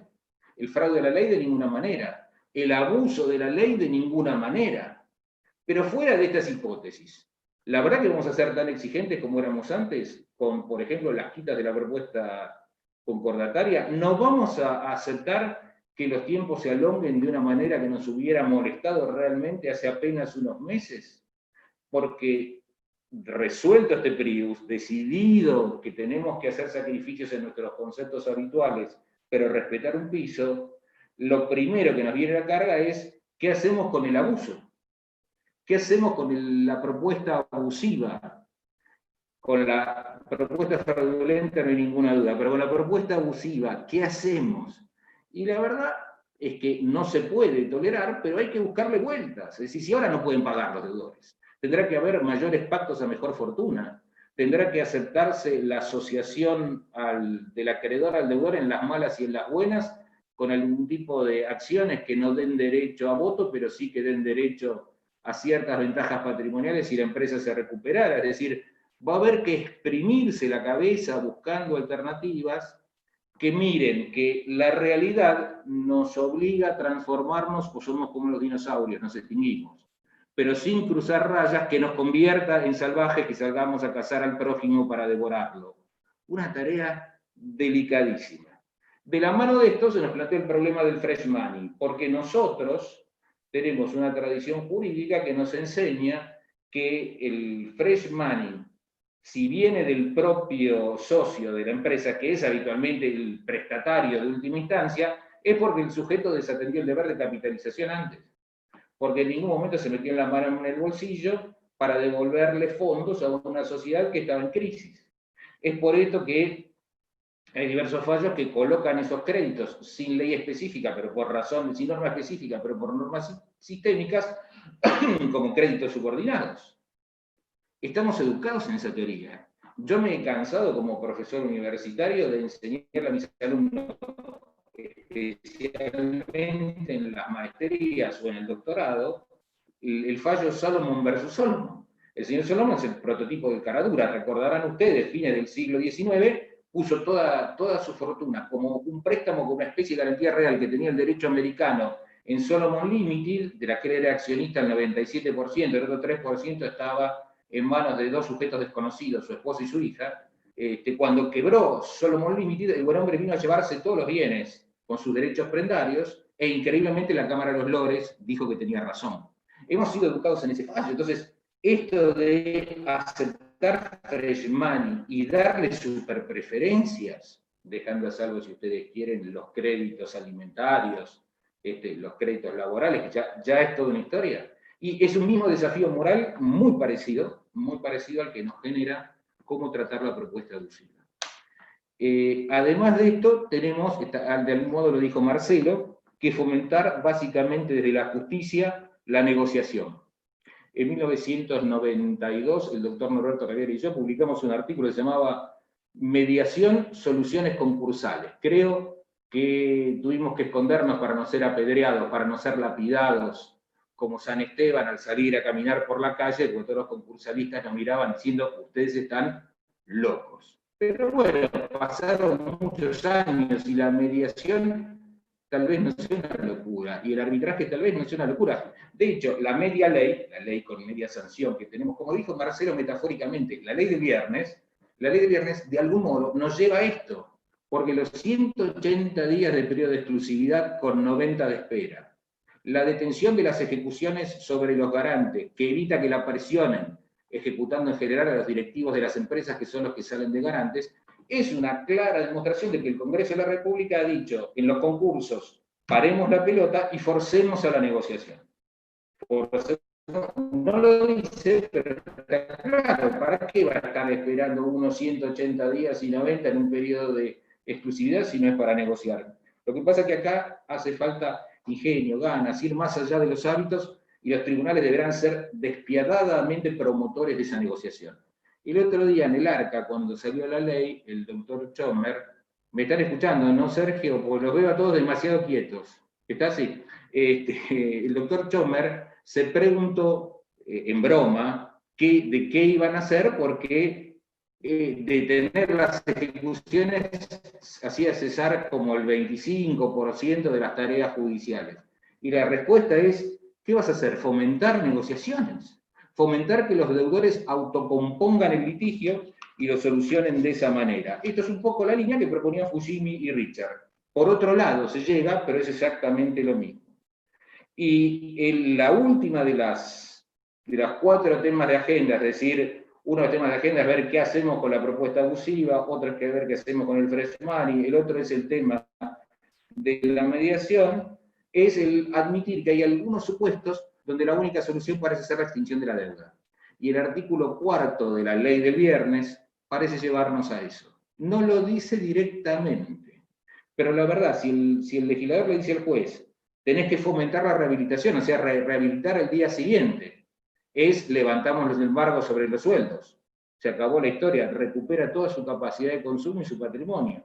El fraude a la ley de ninguna manera. El abuso de la ley de ninguna manera. Pero fuera de estas hipótesis, ¿la verdad que vamos a ser tan exigentes como éramos antes? Con, por ejemplo, las quitas de la propuesta concordataria. ¿No vamos a aceptar que los tiempos se alonguen de una manera que nos hubiera molestado realmente hace apenas unos meses? Porque resuelto este prius, decidido que tenemos que hacer sacrificios en nuestros conceptos habituales, pero respetar un piso, lo primero que nos viene a la carga es ¿qué hacemos con el abuso? ¿Qué hacemos con la propuesta abusiva? Con la propuesta fraudulenta no hay ninguna duda, pero con la propuesta abusiva, ¿qué hacemos? Y la verdad es que no se puede tolerar, pero hay que buscarle vueltas. Es decir, si ahora no pueden pagar los deudores, tendrá que haber mayores pactos a mejor fortuna, tendrá que aceptarse la asociación del acreedor al deudor en las malas y en las buenas, con algún tipo de acciones que no den derecho a voto, pero sí que den derecho a ciertas ventajas patrimoniales si la empresa se recuperara. Es decir, va a haber que exprimirse la cabeza buscando alternativas que miren que la realidad nos obliga a transformarnos o somos como los dinosaurios, nos extinguimos. pero sin cruzar rayas que nos convierta en salvajes, que salgamos a cazar al prójimo para devorarlo. Una tarea delicadísima. De la mano de esto se nos plantea el problema del fresh money, porque nosotros tenemos una tradición jurídica que nos enseña que el fresh money, si viene del propio socio de la empresa, que es habitualmente el prestatario de última instancia, es porque el sujeto desatendió el deber de capitalización antes, porque en ningún momento se metió la mano en el bolsillo para devolverle fondos a una sociedad que estaba en crisis. Es por esto que hay diversos fallos que colocan esos créditos sin ley específica, pero por razón, sin norma específica, pero por normas sistémicas, como créditos subordinados. Estamos educados en esa teoría. Yo me he cansado como profesor universitario de enseñarle a mis alumnos, especialmente en las maestrías o en el doctorado, el fallo Solomon versus Solomon. El señor Solomon es el prototipo de caradura. Recordarán ustedes, fines del siglo XIX, puso toda su fortuna como un préstamo, como una especie de garantía real que tenía el derecho americano en Solomon Limited, de la que era accionista el 97%, el otro 3% estaba en manos de dos sujetos desconocidos, su esposa y su hija. Cuando quebró Solomon Limited, el buen hombre vino a llevarse todos los bienes con sus derechos prendarios, e increíblemente la Cámara de los Lores dijo que tenía razón. Hemos sido educados en ese fallo. Entonces, esto de aceptar fresh money y darle superpreferencias, dejando a salvo, si ustedes quieren, los créditos alimentarios, los créditos laborales, que ya es toda una historia. Y es un mismo desafío moral muy parecido al que nos genera cómo tratar la propuesta abusiva. Además de esto, tenemos, de algún modo lo dijo Marcelo, que fomentar básicamente desde la justicia la negociación. En 1992, el doctor Norberto Rivera y yo publicamos un artículo que se llamaba Mediación, Soluciones Concursales. Creo que tuvimos que escondernos para no ser apedreados, para no ser lapidados, como San Esteban al salir a caminar por la calle, porque todos los concursalistas nos miraban diciendo, ustedes están locos. Pero bueno, pasaron muchos años y la mediación tal vez no sea una locura, y el arbitraje tal vez no sea una locura. De hecho, la media ley, la ley con media sanción que tenemos, como dijo Marcelo metafóricamente, la ley de viernes de algún modo nos lleva a esto, porque los 180 días de periodo de exclusividad con 90 de espera, la detención de las ejecuciones sobre los garantes, que evita que la presionen, ejecutando en general a los directivos de las empresas que son los que salen de garantes, es una clara demostración de que el Congreso de la República ha dicho en los concursos, paremos la pelota y forcemos a la negociación. No lo dice, pero está claro, ¿para qué va a estar esperando unos 180 días y 90 en un periodo de exclusividad si no es para negociar? Lo que pasa es que acá hace falta ingenio, ganas, ir más allá de los hábitos, y los tribunales deberán ser despiadadamente promotores de esa negociación. El otro día en el ARCA, cuando salió la ley, el doctor Chomer, me están escuchando, ¿no, Sergio? Porque los veo a todos demasiado quietos. ¿Está así? El doctor Chomer se preguntó, en broma, de qué iban a hacer, porque detener las ejecuciones hacía cesar como el 25% de las tareas judiciales. Y la respuesta es, ¿qué vas a hacer? ¿Fomentar negociaciones? Fomentar que los deudores autocompongan el litigio y lo solucionen de esa manera. Esto es un poco la línea que proponían Fujimi y Richard. Por otro lado, se llega, pero es exactamente lo mismo. Y la última de las 4 temas de agenda, es decir, uno de los temas de agenda es ver qué hacemos con la propuesta abusiva, otro es que ver qué hacemos con el fresh money, el otro es el tema de la mediación, es el admitir que hay algunos supuestos donde la única solución parece ser la extinción de la deuda. Y el artículo 4 de la ley del viernes parece llevarnos a eso. No lo dice directamente, pero la verdad, si el legislador le dice al juez, tenés que fomentar la rehabilitación, o sea, rehabilitar el día siguiente, levantamos los embargos sobre los sueldos. Se acabó la historia, recupera toda su capacidad de consumo y su patrimonio.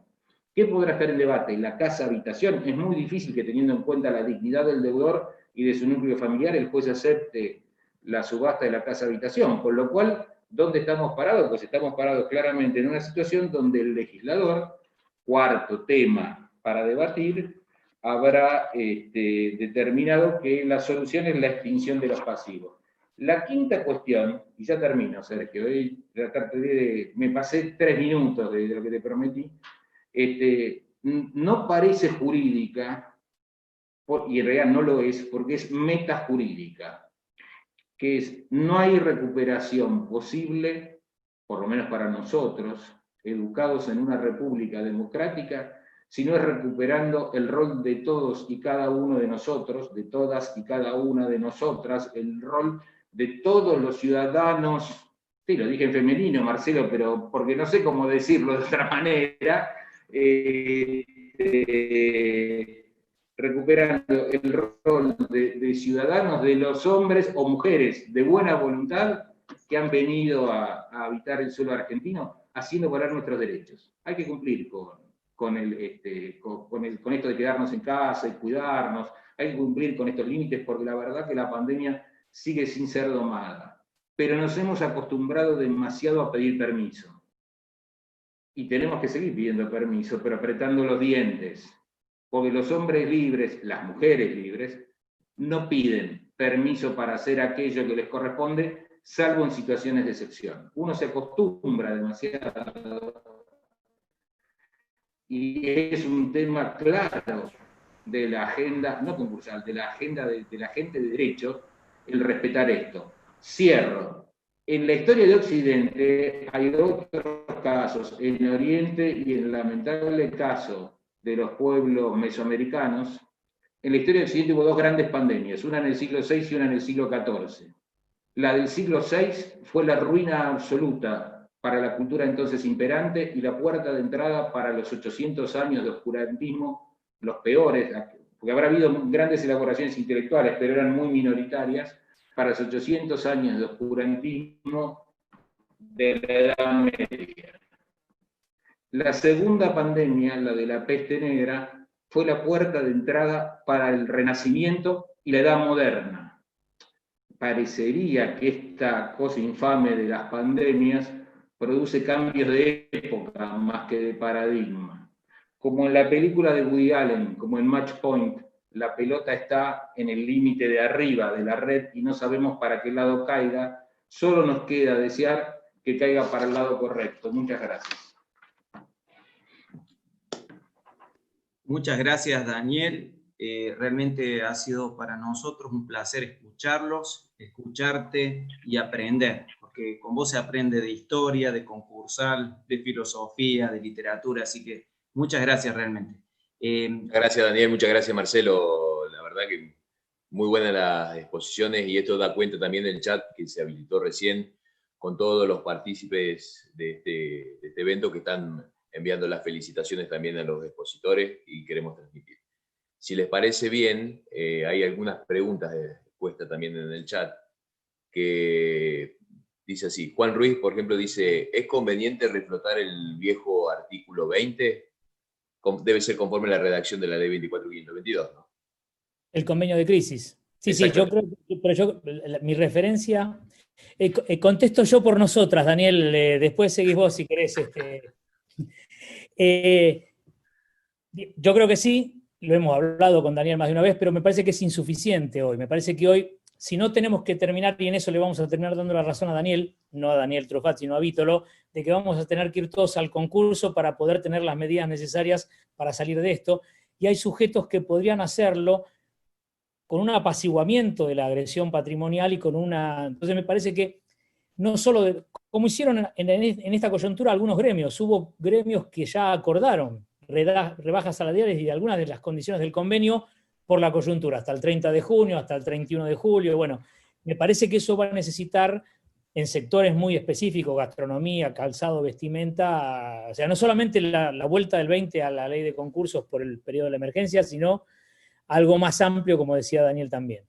¿Qué podrá estar en debate? La casa-habitación. Es muy difícil que, teniendo en cuenta la dignidad del deudor y de su núcleo familiar, el juez acepte la subasta de la casa-habitación. Con lo cual, ¿dónde estamos parados? Pues estamos parados claramente en una situación donde el legislador, cuarto tema para debatir, habrá determinado que la solución es la extinción de los pasivos. La quinta cuestión, y ya termino, Sergio, hoy me pasé 3 minutos de lo que te prometí, no parece jurídica, y en realidad no lo es, porque es metajurídica, que es, no hay recuperación posible, por lo menos para nosotros, educados en una república democrática, si no es recuperando el rol de todos y cada uno de nosotros, de todas y cada una de nosotras, el rol de todos los ciudadanos, sí, lo dije en femenino, Marcelo, pero porque no sé cómo decirlo de otra manera, recuperando el rol de ciudadanos, de los hombres o mujeres de buena voluntad que han venido a habitar el suelo argentino, haciendo valer nuestros derechos. Hay que cumplir con esto de quedarnos en casa y cuidarnos, hay que cumplir con estos límites, porque la verdad que la pandemia sigue sin ser domada. Pero nos hemos acostumbrado demasiado a pedir permiso. Y tenemos que seguir pidiendo permiso, pero apretando los dientes. Porque los hombres libres, las mujeres libres, no piden permiso para hacer aquello que les corresponde, salvo en situaciones de excepción. Uno se acostumbra demasiado, y es un tema claro de la agenda, no concursal, de la agenda de la gente de derecho, el respetar esto. Cierro. En la historia de Occidente hay otros casos, en Oriente y en el lamentable caso de los pueblos mesoamericanos. En la historia de Occidente hubo 2 grandes pandemias, una en el siglo VI y una en el siglo XIV. La del siglo VI fue la ruina absoluta para la cultura entonces imperante y la puerta de entrada para los 800 años de oscurantismo, los peores, porque habrá habido grandes elaboraciones intelectuales, pero eran muy minoritarias, para los 800 años de oscurantismo de la Edad Media. La segunda pandemia, la de la peste negra, fue la puerta de entrada para el Renacimiento y la Edad Moderna. Parecería que esta cosa infame de las pandemias produce cambios de época más que de paradigma. Como en la película de Woody Allen, como en Match Point, la pelota está en el límite de arriba de la red y no sabemos para qué lado caiga, solo nos queda desear que caiga para el lado correcto. Muchas gracias. Muchas gracias, Daniel. Realmente ha sido para nosotros un placer escucharlos, escucharte y aprender, porque con vos se aprende de historia, de concursal, de filosofía, de literatura, así que muchas gracias realmente. Muchas gracias, Daniel, muchas gracias, Marcelo. La verdad que muy buenas las exposiciones, y esto da cuenta también del chat que se habilitó recién con todos los partícipes de este evento que están enviando las felicitaciones también a los expositores y queremos transmitir. Si les parece bien, hay algunas preguntas puestas también en el chat, que dice así. Juan Ruiz, por ejemplo, dice, ¿es conveniente reflotar el viejo artículo 20? Debe ser conforme a la redacción de la ley 24.522, ¿no? El convenio de crisis. Sí, yo creo que mi referencia, contesto yo por nosotras, Daniel, después seguís vos si querés. Yo creo que sí, lo hemos hablado con Daniel más de una vez, pero me parece que es insuficiente hoy. Me parece que hoy, si no tenemos que terminar, y en eso le vamos a terminar dando la razón a Daniel, no a Daniel Truffat, sino a Vítolo, de que vamos a tener que ir todos al concurso para poder tener las medidas necesarias para salir de esto, y hay sujetos que podrían hacerlo con un apaciguamiento de la agresión patrimonial y con una... Entonces me parece que no solo, como hicieron en esta coyuntura algunos gremios, hubo gremios que ya acordaron rebajas salariales y algunas de las condiciones del convenio por la coyuntura, hasta el 30 de junio, hasta el 31 de julio. Bueno, me parece que eso va a necesitar en sectores muy específicos, gastronomía, calzado, vestimenta, o sea, no solamente la vuelta del 20 a la ley de concursos por el periodo de la emergencia, sino algo más amplio, como decía Daniel también.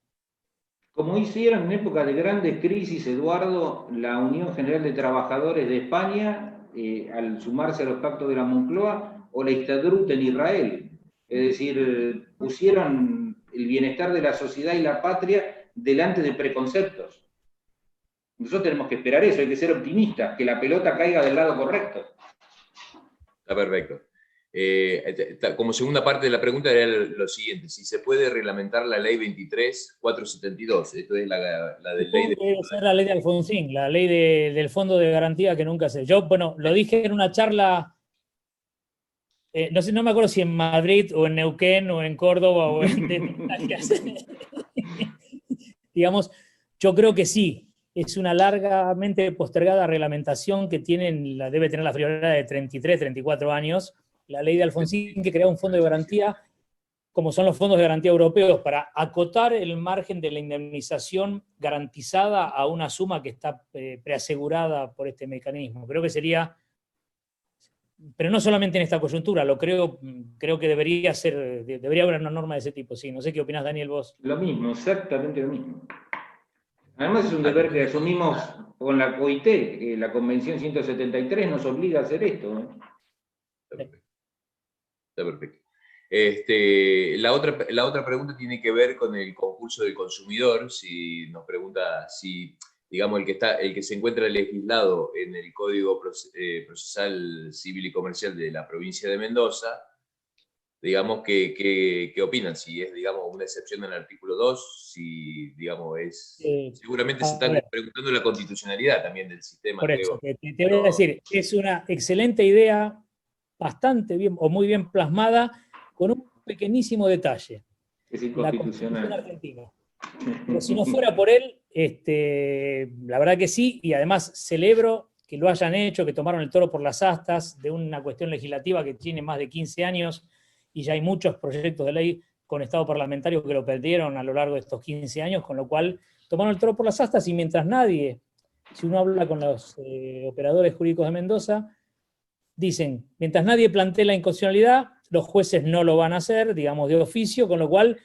Como hicieron en época de grandes crisis, Eduardo, la Unión General de Trabajadores de España, al sumarse a los pactos de la Moncloa, o la Histadrut en Israel. Es decir, pusieron el bienestar de la sociedad y la patria delante de preconceptos. Nosotros tenemos que esperar eso, hay que ser optimistas, que la pelota caiga del lado correcto. Está perfecto. Como segunda parte de la pregunta era lo siguiente, si se puede reglamentar la ley 23.472, esto es la de ley de... Debe ser la ley de Alfonsín, la ley del Fondo de Garantía que nunca se... Yo, bueno, lo dije en una charla, no sé, no me acuerdo si en Madrid o en Neuquén o en Córdoba o en... Digamos, yo creo que sí. Es una largamente postergada reglamentación que debe tener la friolera de 33, 34 años. La ley de Alfonsín, que crea un fondo de garantía, como son los fondos de garantía europeos, para acotar el margen de la indemnización garantizada a una suma que está preasegurada por este mecanismo. Creo que sería, pero no solamente en esta coyuntura, creo que debería haber una norma de ese tipo. Sí, no sé qué opinás, Daniel, vos. Lo mismo, exactamente lo mismo. Además es un deber que asumimos con la OIT, la Convención 173 nos obliga a hacer esto. Está perfecto. La otra pregunta tiene que ver con el concurso del consumidor. Si nos pregunta si, digamos, el que se encuentra legislado en el Código Procesal Civil y Comercial de la provincia de Mendoza, digamos, ¿qué opinan? Si es, digamos, una excepción en el artículo 2, si, digamos, es... seguramente se está preguntando la constitucionalidad también del sistema. Por eso, te voy a decir, es una excelente idea, bastante bien, o muy bien plasmada, con un pequeñísimo detalle. Es inconstitucional. La Constitución argentina. Pero si no fuera por él, la verdad que sí, y además celebro que lo hayan hecho, que tomaron el toro por las astas de una cuestión legislativa que tiene más de 15 años, y ya hay muchos proyectos de ley con estado parlamentario que lo perdieron a lo largo de estos 15 años, con lo cual tomaron el toro por las astas, y mientras nadie, si uno habla con los operadores jurídicos de Mendoza, dicen, mientras nadie plantee la inconstitucionalidad, los jueces no lo van a hacer, digamos, de oficio, con lo cual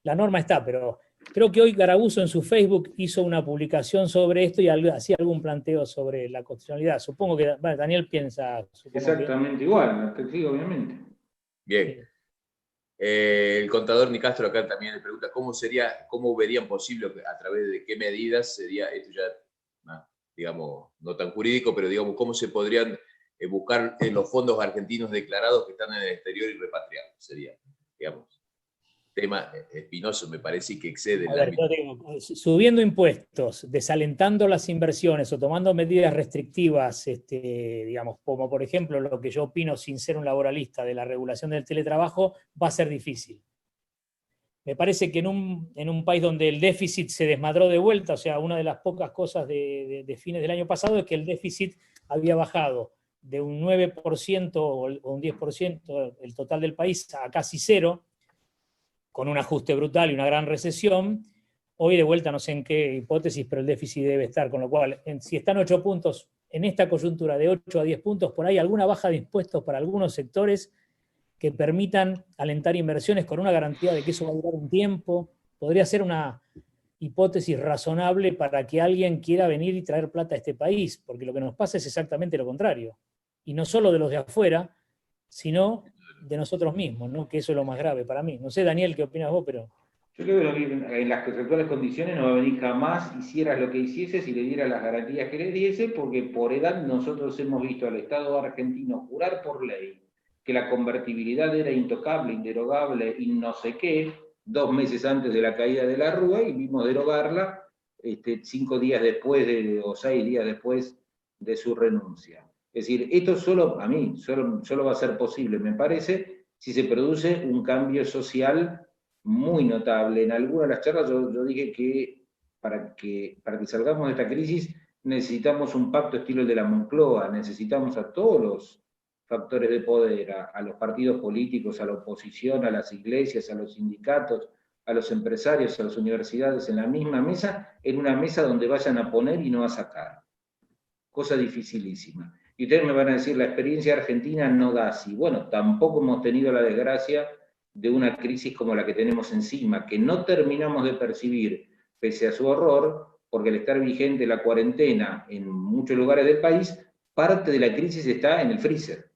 la norma está, pero creo que hoy Garabuzo en su Facebook hizo una publicación sobre esto y hacía algún planteo sobre la constitucionalidad. Supongo que Daniel piensa... Exactamente igual, sí, obviamente. Bien. El contador Nicastro acá también le pregunta cómo verían posible, a través de qué medidas sería, esto ya, digamos, no tan jurídico, pero digamos, cómo se podrían buscar los fondos argentinos declarados que están en el exterior y repatriarlos. Sería, digamos, tema espinoso, me parece, que excede el ámbito. Subiendo impuestos, desalentando las inversiones o tomando medidas restrictivas, digamos, como por ejemplo lo que yo opino sin ser un laboralista de la regulación del teletrabajo, va a ser difícil. Me parece que en un país donde el déficit se desmadró de vuelta, o sea, una de las pocas cosas de fines del año pasado es que el déficit había bajado de un 9% o un 10% el total del país a casi cero, con un ajuste brutal y una gran recesión. Hoy de vuelta no sé en qué hipótesis, pero el déficit debe estar, con lo cual, si están 8 puntos, en esta coyuntura de 8 a 10 puntos, por ahí alguna baja de impuestos para algunos sectores que permitan alentar inversiones con una garantía de que eso va a durar un tiempo, podría ser una hipótesis razonable para que alguien quiera venir y traer plata a este país, porque lo que nos pasa es exactamente lo contrario. Y no solo de los de afuera, sino de nosotros mismos, ¿no? Que eso es lo más grave para mí. No sé, Daniel, ¿qué opinas vos? Pero... Yo creo que en las actuales condiciones no va a venir jamás, hicieras lo que hicieses y le dieras las garantías que le diese, porque por edad nosotros hemos visto al Estado argentino jurar por ley que la convertibilidad era intocable, inderogable y no sé qué, 2 meses antes de la caída de la Rúa, y vimos derogarla 5 días después o 6 días después de su renuncia. Es decir, esto solo va a ser posible, me parece, si se produce un cambio social muy notable. En alguna de las charlas yo dije que para que salgamos de esta crisis necesitamos un pacto estilo el de la Moncloa, necesitamos a todos los factores de poder, a los partidos políticos, a la oposición, a las iglesias, a los sindicatos, a los empresarios, a las universidades, en la misma mesa, en una mesa donde vayan a poner y no a sacar. Cosa dificilísima. Y ustedes me van a decir, la experiencia argentina no da así. Bueno, tampoco hemos tenido la desgracia de una crisis como la que tenemos encima, que no terminamos de percibir, pese a su horror, porque al estar vigente la cuarentena en muchos lugares del país, parte de la crisis está en el freezer.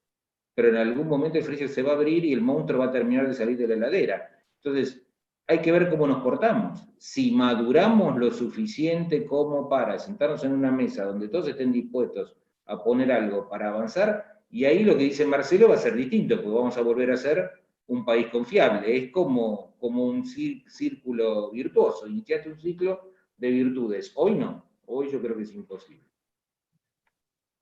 Pero en algún momento el freezer se va a abrir y el monstruo va a terminar de salir de la heladera. Entonces, hay que ver cómo nos portamos. Si maduramos lo suficiente como para sentarnos en una mesa donde todos estén dispuestos a poner algo para avanzar, Y ahí lo que dice Marcelo va a ser distinto, porque vamos a volver a ser un país confiable. Es como un círculo virtuoso. Iniciaste un ciclo de virtudes. Hoy no. Hoy yo creo que es imposible.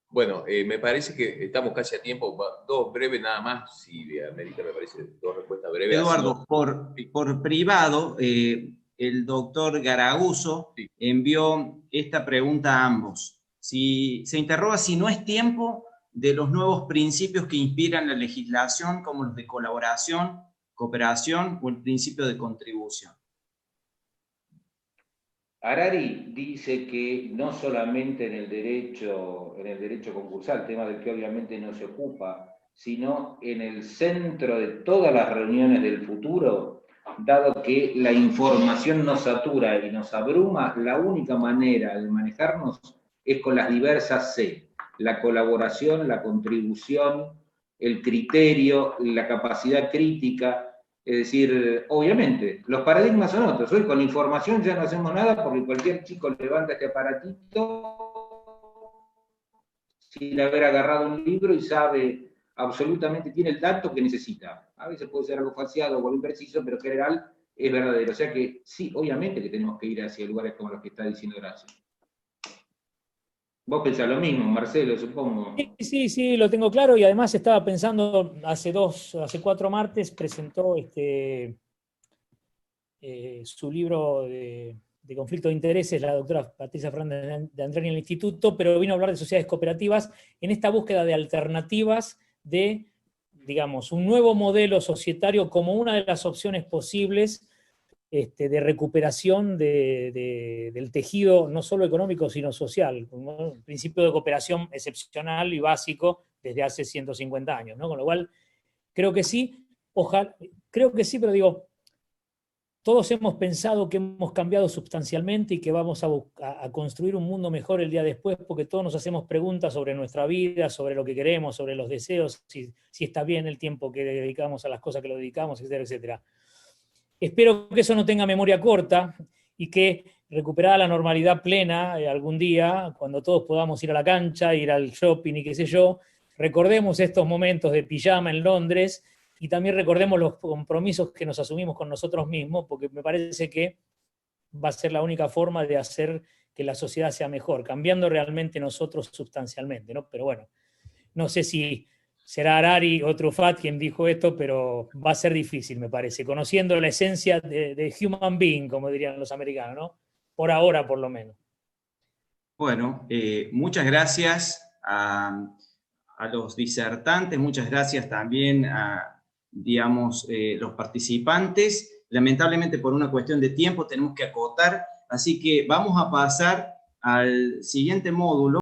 Bueno, me parece que estamos casi a tiempo. Dos breves nada más, si amerita, me parece, dos respuestas breves. Eduardo, por privado, el doctor Garaguso envió esta pregunta a ambos. Se interroga si no es tiempo de los nuevos principios que inspiran la legislación, como los de colaboración, cooperación o el principio de contribución. Harari dice que no solamente en el derecho concursal, tema del que obviamente no se ocupa, sino en el centro de todas las reuniones del futuro, dado que la información nos satura y nos abruma, la única manera de manejarnos es con las diversas C: la colaboración, la contribución, el criterio, la capacidad crítica. Es decir, obviamente, los paradigmas son otros. Hoy con información ya no hacemos nada porque cualquier chico levanta este aparatito sin haber agarrado un libro y sabe absolutamente, tiene el dato que necesita. A veces puede ser algo falseado o algo impreciso, pero en general es verdadero. O sea que sí, obviamente que tenemos que ir hacia lugares como los que está diciendo Horacio. Vos pensás lo mismo, Marcelo, supongo. Sí, lo tengo claro, y además estaba pensando, hace 4 martes presentó su libro de conflicto de intereses, la doctora Patricia Fernández de Andrés en el Instituto, pero vino a hablar de sociedades cooperativas en esta búsqueda de alternativas de, digamos, un nuevo modelo societario como una de las opciones posibles de recuperación del tejido no solo económico, sino social, un principio de cooperación excepcional y básico desde hace 150 años, ¿no? Con lo cual, creo que sí, pero digo, todos hemos pensado que hemos cambiado sustancialmente y que vamos a construir un mundo mejor el día después, porque todos nos hacemos preguntas sobre nuestra vida, sobre lo que queremos, sobre los deseos, si está bien el tiempo que dedicamos a las cosas que lo dedicamos, etcétera, etcétera. Espero que eso no tenga memoria corta y que, recuperada la normalidad plena algún día, cuando todos podamos ir a la cancha, ir al shopping y qué sé yo, recordemos estos momentos de pijama en Londres y también recordemos los compromisos que nos asumimos con nosotros mismos, porque me parece que va a ser la única forma de hacer que la sociedad sea mejor, cambiando realmente nosotros sustancialmente, ¿no? Pero bueno, no sé si será Harari o Truffat quien dijo esto, pero va a ser difícil, me parece, conociendo la esencia de human being, como dirían los americanos, ¿no? Por ahora, por lo menos. Bueno, muchas gracias a los disertantes, muchas gracias también a, digamos, los participantes. Lamentablemente, por una cuestión de tiempo, tenemos que acotar, así que vamos a pasar al siguiente módulo.